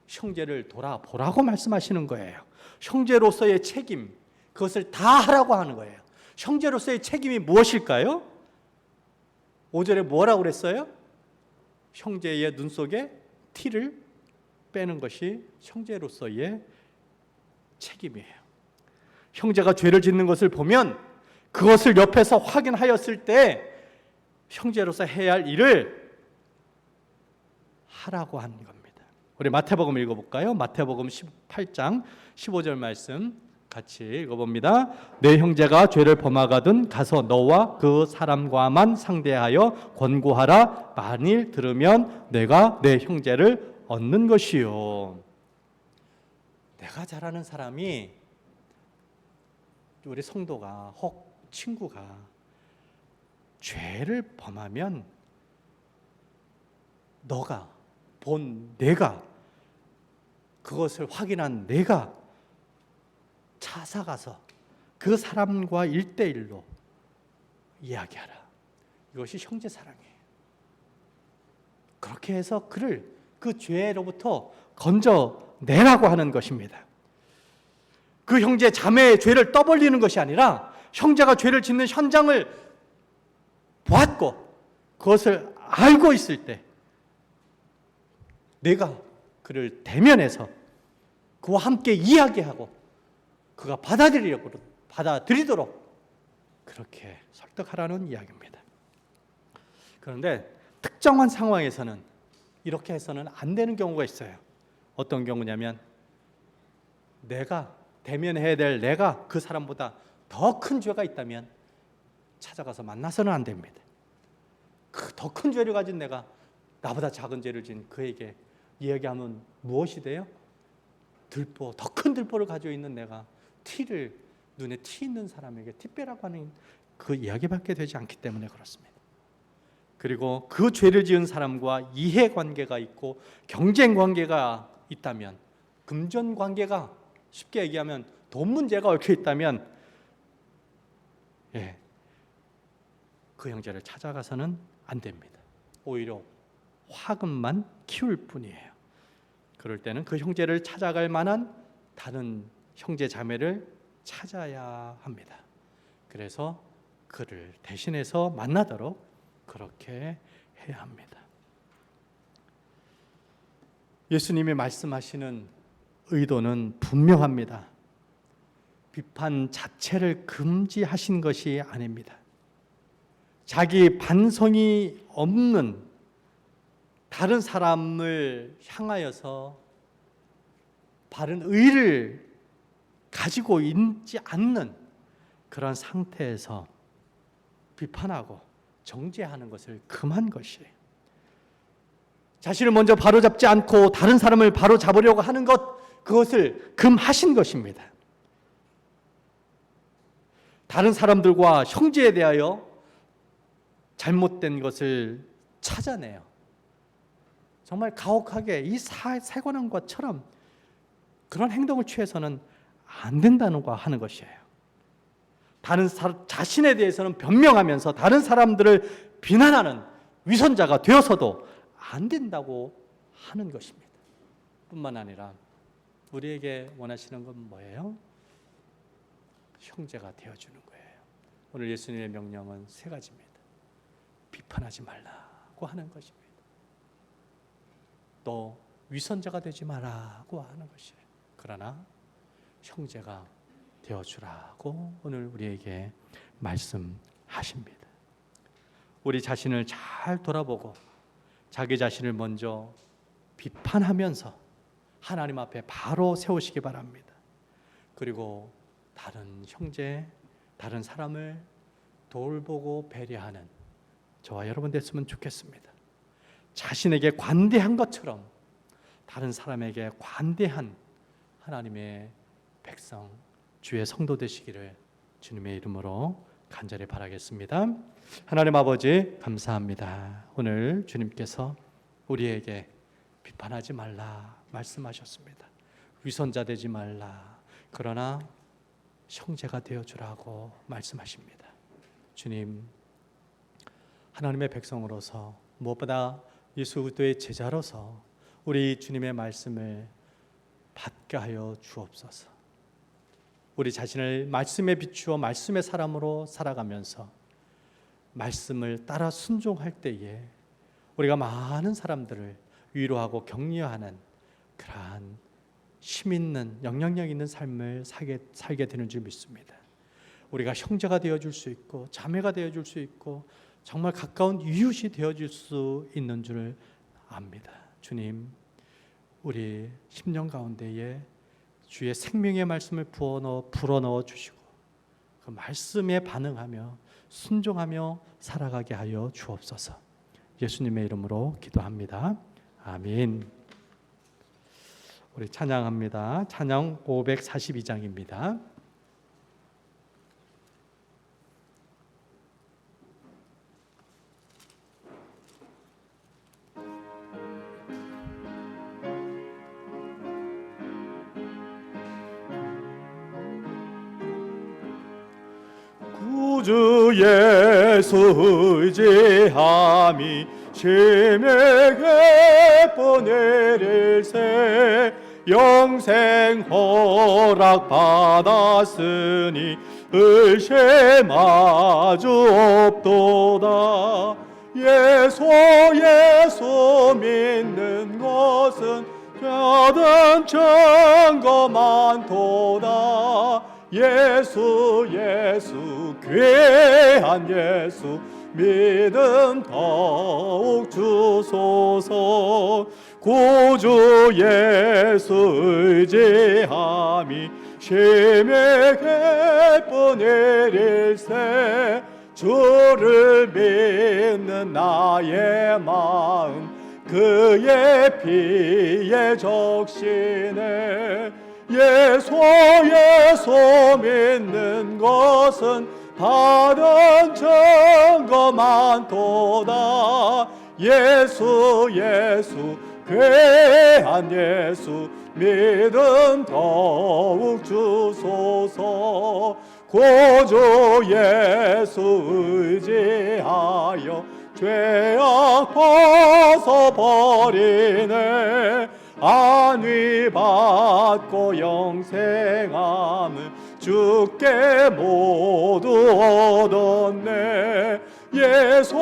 형제를 돌아보라고 말씀하시는 거예요. 형제로서의 책임, 그것을 다 하라고 하는 거예요. 형제로서의 책임이 무엇일까요? 5절에 뭐라고 그랬어요? 형제의 눈 속에 티를 빼는 것이 형제로서의 책임이에요. 형제가 죄를 짓는 것을 보면 그것을 옆에서 확인하였을 때 형제로서 해야 할 일을 하라고 하는 겁니다. 우리 마태복음 읽어볼까요? 마태복음 18장 15절 말씀 같이 읽어봅니다. 내 형제가 죄를 범하거든 가서 너와 그 사람과만 상대하여 권고하라. 만일 들으면 내가 내 형제를 얻는 것이요. 내가 잘 아는 사람이, 우리 성도가 혹 친구가 죄를 범하면 너가 본 내가, 그것을 확인한 내가 찾아가서 그 사람과 1대1로 이야기하라. 이것이 형제 사랑이에요. 그렇게 해서 그를 그 죄로부터 건져내라고 하는 것입니다. 그 형제 자매의 죄를 떠벌리는 것이 아니라 형제가 죄를 짓는 현장을 보았고 그것을 알고 있을 때 내가 그를 대면해서 그와 함께 이야기하고 그가 받아들이도록 그렇게 설득하라는 이야기입니다. 그런데 특정한 상황에서는 이렇게 해서는 안 되는 경우가 있어요. 어떤 경우냐면 내가 대면해야 될 내가 그 사람보다 더 큰 죄가 있다면 찾아가서 만나서는 안 됩니다. 그 더 큰 죄를 가진 내가 나보다 작은 죄를 진 그에게 이야기하면 무엇이 돼요? 들보, 더 큰 들보를 가지고 있는 내가 눈에 티 있는 사람에게 티 빼라고 하는 그 이야기밖에 되지 않기 때문에 그렇습니다. 그리고 그 죄를 지은 사람과 이해관계가 있고 경쟁관계가 있다면, 금전관계가, 쉽게 얘기하면 돈 문제가 얽혀 있다면 그 형제를 찾아가서는 안 됩니다. 오히려 화금만 키울 뿐이에요. 그럴 때는 그 형제를 찾아갈 만한 다른 형제 자매를 찾아야 합니다. 그래서 그를 대신해서 만나도록 그렇게 해야 합니다. 예수님이 말씀하시는 의도는 분명합니다. 비판 자체를 금지하신 것이 아닙니다. 자기 반성이 없는 다른 사람을 향하여서 바른 의를 가지고 있지 않는 그런 상태에서 비판하고 정죄하는 것을 금한 것이에요. 자신을 먼저 바로잡지 않고 다른 사람을 바로잡으려고 하는 것, 그것을 금하신 것입니다. 다른 사람들과 형제에 대하여 잘못된 것을 찾아내요. 정말 가혹하게 이 세관함과처럼 그런 행동을 취해서는 안 된다는 거 하는 것이에요. 자신에 대해서는 변명하면서 다른 사람들을 비난하는 위선자가 되어서도 안 된다고 하는 것입니다. 뿐만 아니라 우리에게 원하시는 건 뭐예요? 형제가 되어주는 거예요. 오늘 예수님의 명령은 세 가지입니다. 비판하지 말라고 하는 것입니다. 또 위선자가 되지 말라고 하는 것이에요. 그러나 형제가 되어주라고 오늘 우리에게 말씀하십니다. 우리 자신을 잘 돌아보고 자기 자신을 먼저 비판하면서 하나님 앞에 바로 세우시기 바랍니다. 그리고 다른 형제, 다른 사람을 돌보고 배려하는 저와 여러분 됐으면 좋겠습니다. 자신에게 관대한 것처럼 다른 사람에게 관대한 하나님의 백성, 주의 성도 되시기를 주님의 이름으로 간절히 바라겠습니다. 하나님 아버지 감사합니다. 오늘 주님께서 우리에게 비판하지 말라 말씀하셨습니다. 위선자 되지 말라, 그러나 형제가 되어주라고 말씀하십니다. 주님, 하나님의 백성으로서 무엇보다 예수 그리스도의 제자로서 우리 주님의 말씀을 받게 하여 주옵소서. 우리 자신을 말씀에 비추어 말씀의 사람으로 살아가면서 말씀을 따라 순종할 때에 우리가 많은 사람들을 위로하고 격려하는 그러한 힘있는 영향력 있는 삶을 살게 되는 줄 믿습니다. 우리가 형제가 되어줄 수 있고 자매가 되어줄 수 있고 정말 가까운 이웃이 되어줄 수 있는 줄 압니다. 주님, 우리 심령 가운데에 주의 생명의 말씀을 불어넣어 주시고 그 말씀에 반응하며 순종하며 살아가게 하여 주옵소서. 예수님의 이름으로 기도합니다. 아멘. 우리 찬양합니다. 찬양 542장입니다. 구주 예수 의지함이 심에게 보내릴세 영생 허락 받았으니 의심마주 없도다. 예수 믿는 것은 저든 증거 많도다. 예수 귀한 예수 믿음 더욱 주소서. 구주 예수 의지함이 심에게 보내릴세 주를 믿는 나의 마음 그의 피에 적시네. 예수 믿는 것은 다른 증거 많도다. 예수 귀한 예수 믿음 더욱 주소서. 구주 예수 의지하여 죄악 벗어버리네. 안위 받고 영생함을 주께 모두 얻었네. 예수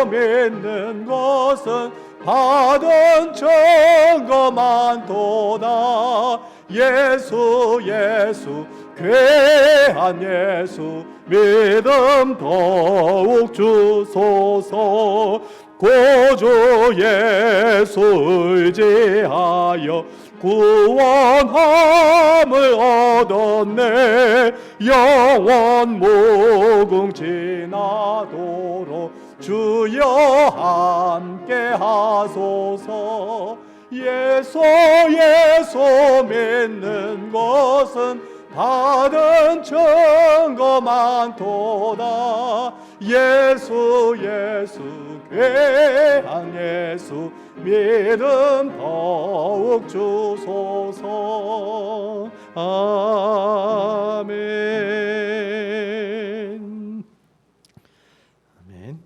믿는 것은 받은 증거 많도다. 예수 귀한 예수 믿음 더욱 주소서. 구주 예수 의지하여 구원함을 얻었네. 영원 무궁지나도록 주여 함께 하소서. 예수 믿는 것은 받은 증거 많도다. 예수 귀한 예수 믿음 더욱 주소서. 아멘. 아멘.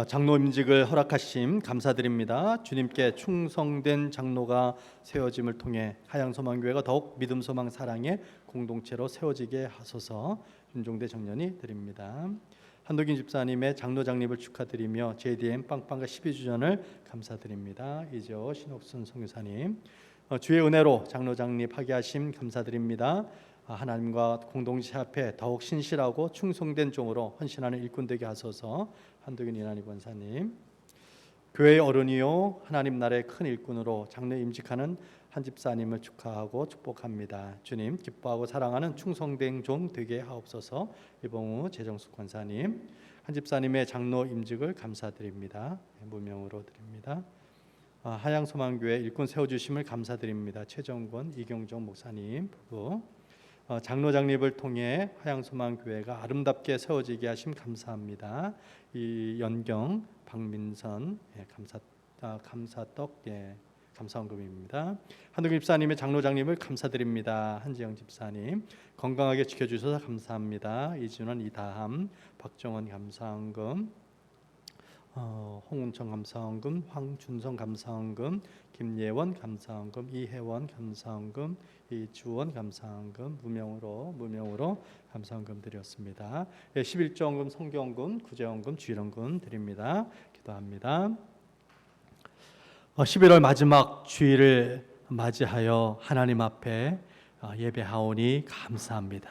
장로 임직을 허락하심 감사드립니다. 주님께 충성된 장로가 세워짐을 통해 하양소망교회가 더욱 믿음, 소망, 사랑의 공동체로 세워지게 하소서. 윤종대 정년이 드립니다. 한덕인 집사님의 장로 장립을 축하드리며 JDM 빵빵과 12주년을 감사드립니다. 이재호 신옥순 선교사님, 주의 은혜로 장로 장립하게 하심 감사드립니다. 하나님과 공동체 앞에 더욱 신실하고 충성된 종으로 헌신하는 일꾼 되게 하소서. 한덕인 이난희 권사님, 교회의 어른이요 하나님 나라의 큰 일꾼으로 장로에 임직하는 한 집사님을 축하하고 축복합니다. 주님 기뻐하고 사랑하는 충성된 종 되게 하옵소서. 이봉우 재정숙 권사님, 한 집사님의 장로 임직을 감사드립니다. 무명으로 드립니다. 하양소망교회 일꾼 세워주심을 감사드립니다. 최정권 이경정 목사님 부부, 장로 장립을 통해 하양소망교회가 아름답게 세워지게 하심 감사합니다. 이연경 박민선 감사떡 감사원금입니다. 한동규 집사님의 장로 장립을 감사드립니다. 한지영 집사님 건강하게 지켜주셔서 감사합니다. 이진원 이다함 박정원 감사원금, 홍은청 감사원금, 황준성 감사원금, 김예원 감사원금, 이혜원 감사원금, 이주원 감사원금, 무명으로 감사원금 드렸습니다. 11조원금, 성경금, 구제원금, 주일원금 드립니다. 기도합니다. 11월 마지막 주일을 맞이하여 하나님 앞에 예배하오니 감사합니다.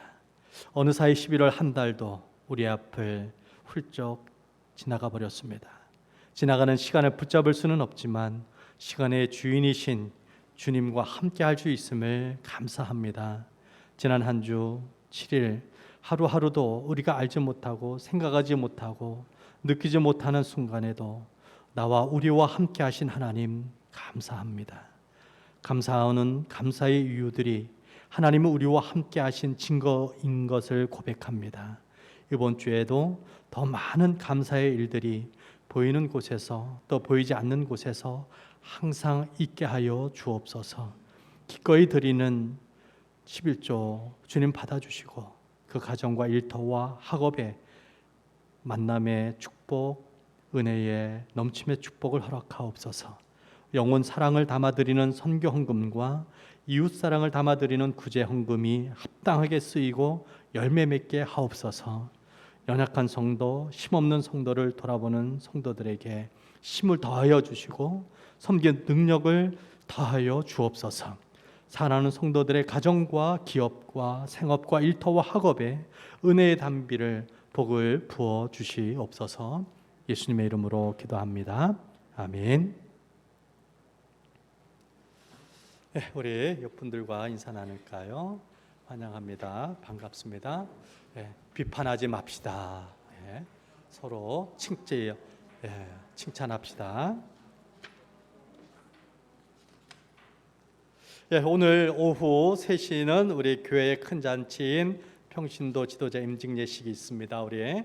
어느 사이 11월 한 달도 우리 앞을 훌쩍 지나가 버렸습니다. 지나가는 시간을 붙잡을 수는 없지만 시간의 주인이신 주님과 함께 할 수 있음을 감사합니다. 지난 한 주 7일 하루하루도 우리가 알지 못하고 생각하지 못하고 느끼지 못하는 순간에도 나와 우리와 함께 하신 하나님 감사합니다. 감사하는 감사의 이유들이 하나님은 우리와 함께 하신 증거인 것을 고백합니다. 이번 주에도 더 많은 감사의 일들이 보이는 곳에서 또 보이지 않는 곳에서 항상 있게 하여 주옵소서. 기꺼이 드리는 11조 주님 받아주시고 그 가정과 일터와 학업의 만남의 축복, 은혜의 넘침의 축복을 허락하옵소서. 영혼 사랑을 담아드리는 선교 헌금과 이웃 사랑을 담아드리는 구제 헌금이 합당하게 쓰이고 열매 맺게 하옵소서. 연약한 성도, 힘없는 성도를 돌아보는 성도들에게 힘을 더하여 주시고 섬기는 능력을 더하여 주옵소서. 사랑하는 성도들의 가정과 기업과 생업과 일터와 학업에 은혜의 단비를 복을 부어 주시옵소서. 예수님의 이름으로 기도합니다. 아멘. 네, 우리 옆분들과 인사 나눌까요? 환영합니다. 반갑습니다. 네, 비판하지 맙시다. 네, 서로 칭찬합시다. 네, 오늘 오후 3시는 우리 교회의 큰 잔치인 평신도 지도자 임직 예식이 있습니다. 우리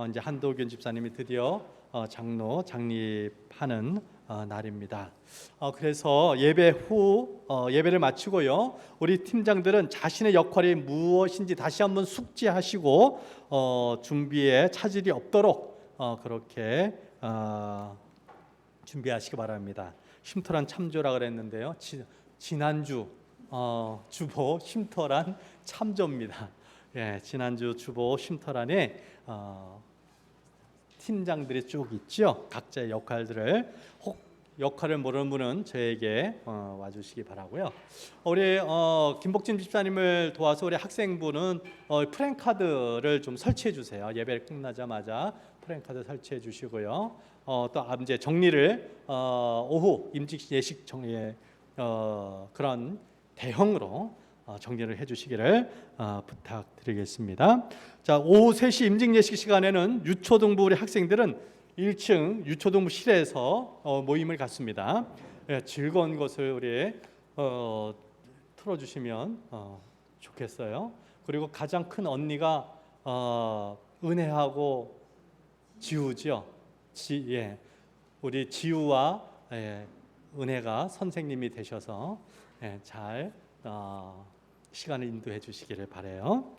이제 한도균 집사님이 드디어 장로 장립하는 날입니다. 그래서 예배 후 예배를 마치고요, 우리 팀장들은 자신의 역할이 무엇인지 다시 한번 숙지하시고 준비에 차질이 없도록 그렇게 준비하시기 바랍니다. 쉼터란 참조라 그랬는데요, 지난주 주보 쉼터란 참조입니다. 예, 지난주 주보 쉼터란에 팀장들이 쭉 있죠. 각자의 역할들을, 혹 역할을 모르는 분은 저에게 와주시기 바라고요. 우리 김복진 집사님을 도와서 우리 학생부는 프랭카드를 좀 설치해 주세요. 예배를 끝나자마자 프랭카드 설치해 주시고요. 또 이제 정리를 오후 임직 예식 정리에 그런 대형으로 정리를 해주시기를 부탁드리겠습니다. 자, 오후 3시 임직 예식 시간에는 유초등부 우리 학생들은 1층 유초등부실에서 모임을 갖습니다. 예, 즐거운 것을 우리 틀어주시면 좋겠어요. 그리고 가장 큰 언니가 은혜하고 지우죠. 우리 지우와 은혜가 선생님이 되셔서 잘 시간을 인도해 주시기를 바라요.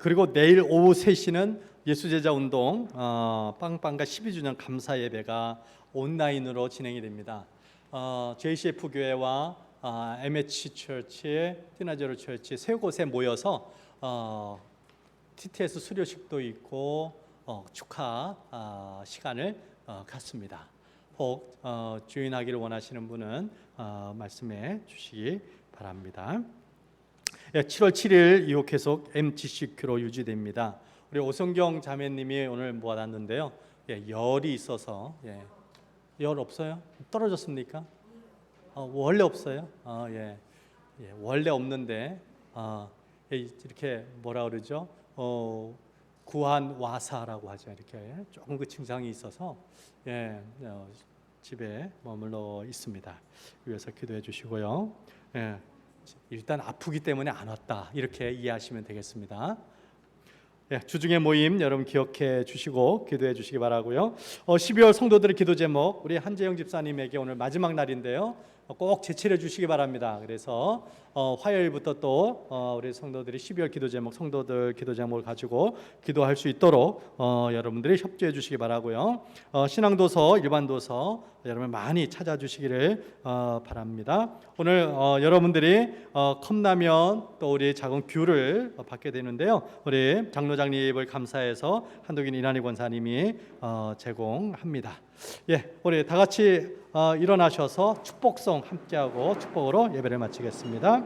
그리고 내일 오후 3시는 예수제자 운동 빵빵과 12주년 감사 예배가 온라인으로 진행이 됩니다. JCF 교회와 MH 처치, 티나제로 처치 세 곳에 모여서 TTS 수료식도 있고 축하 시간을 갖습니다. 혹 조인하기를 원하시는 분은 말씀해 주시기 바랍니다. 7월 7일 이후 계속 MTCQ로 유지됩니다. 우리 오성경 자매님이 오늘 모아놨는데요. 열이 있어서 열 없어요? 떨어졌습니까? 원래 없어요? 예. 예, 원래 없는데 이렇게 뭐라 그러죠? 구한 와사라고 하죠. 이렇게 조금 그 증상이 있어서 집에 머물러 있습니다. 위해서 기도해 주시고요. 예, 일단 아프기 때문에 안 왔다 이렇게 이해하시면 되겠습니다. 예, 주중의 모임 여러분 기억해 주시고 기도해 주시기 바라고요. 12월 성도들의 기도 제목 우리 한재영 집사님에게 오늘 마지막 날인데요. 꼭 제출해 주시기 바랍니다. 그래서 화요일부터 또 우리 성도들이 12월 기도 제목 성도들 기도 제목을 가지고 기도할 수 있도록 여러분들이 협조해 주시기 바라고요. 신앙도서 일반도서 여러분 많이 찾아주시기를 바랍니다. 오늘 여러분들이 컵라면 또 우리 작은 귤을 받게 되는데요. 우리 장로장님을 감사해서 한동인 이난희 권사님이 제공합니다. 예, 우리 다 같이 일어나셔서 축복성 함께하고 축복으로 예배를 마치겠습니다.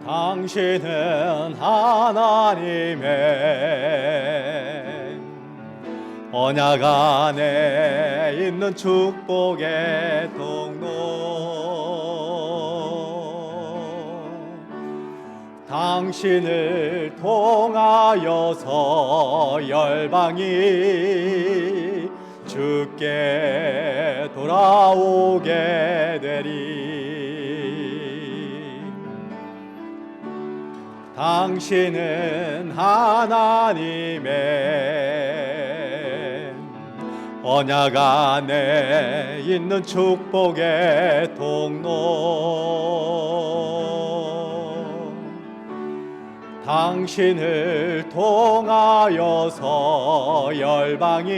당신은 하나님의 언약 안에 있는 축복의 통로 당신을 통하여서 열방이 주께 돌아오게 되리 당신은 하나님의 언약 안에 있는 축복의 통로 당신을 통하여서 열방이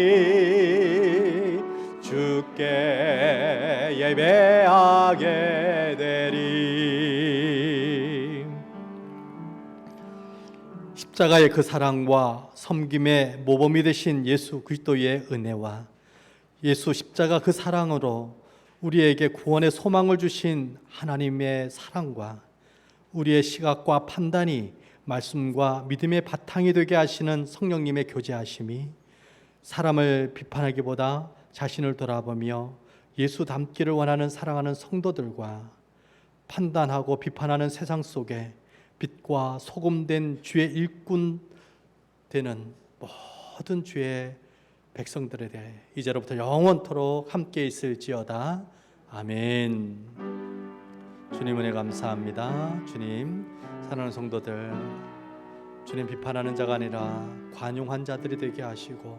주께 예배하게 되리 십자가의 그 사랑과 섬김의 모범이 되신 예수 그리스도의 은혜와 예수 십자가 그 사랑으로 우리에게 구원의 소망을 주신 하나님의 사랑과 우리의 시각과 판단이 말씀과 믿음의 바탕이 되게 하시는 성령님의 교제하심이 사람을 비판하기보다 자신을 돌아보며 예수 닮기를 원하는 사랑하는 성도들과 판단하고 비판하는 세상 속에 빛과 소금된 주의 일꾼 되는 모든 주의 백성들에 대해 이제로부터 영원토록 함께 있을지어다. 아멘. 주님 은혜 감사합니다. 주님 사랑하는 성도들 주님 비판하는 자가 아니라 관용한 자들이 되게 하시고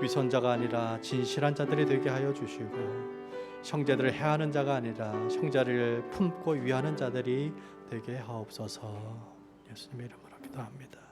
위선자가 아니라 진실한 자들이 되게 하여 주시고 형제들을 해하는 자가 아니라 형제를 품고 위하는 자들이 되게 하옵소서. 예수님의 이름으로 기도합니다.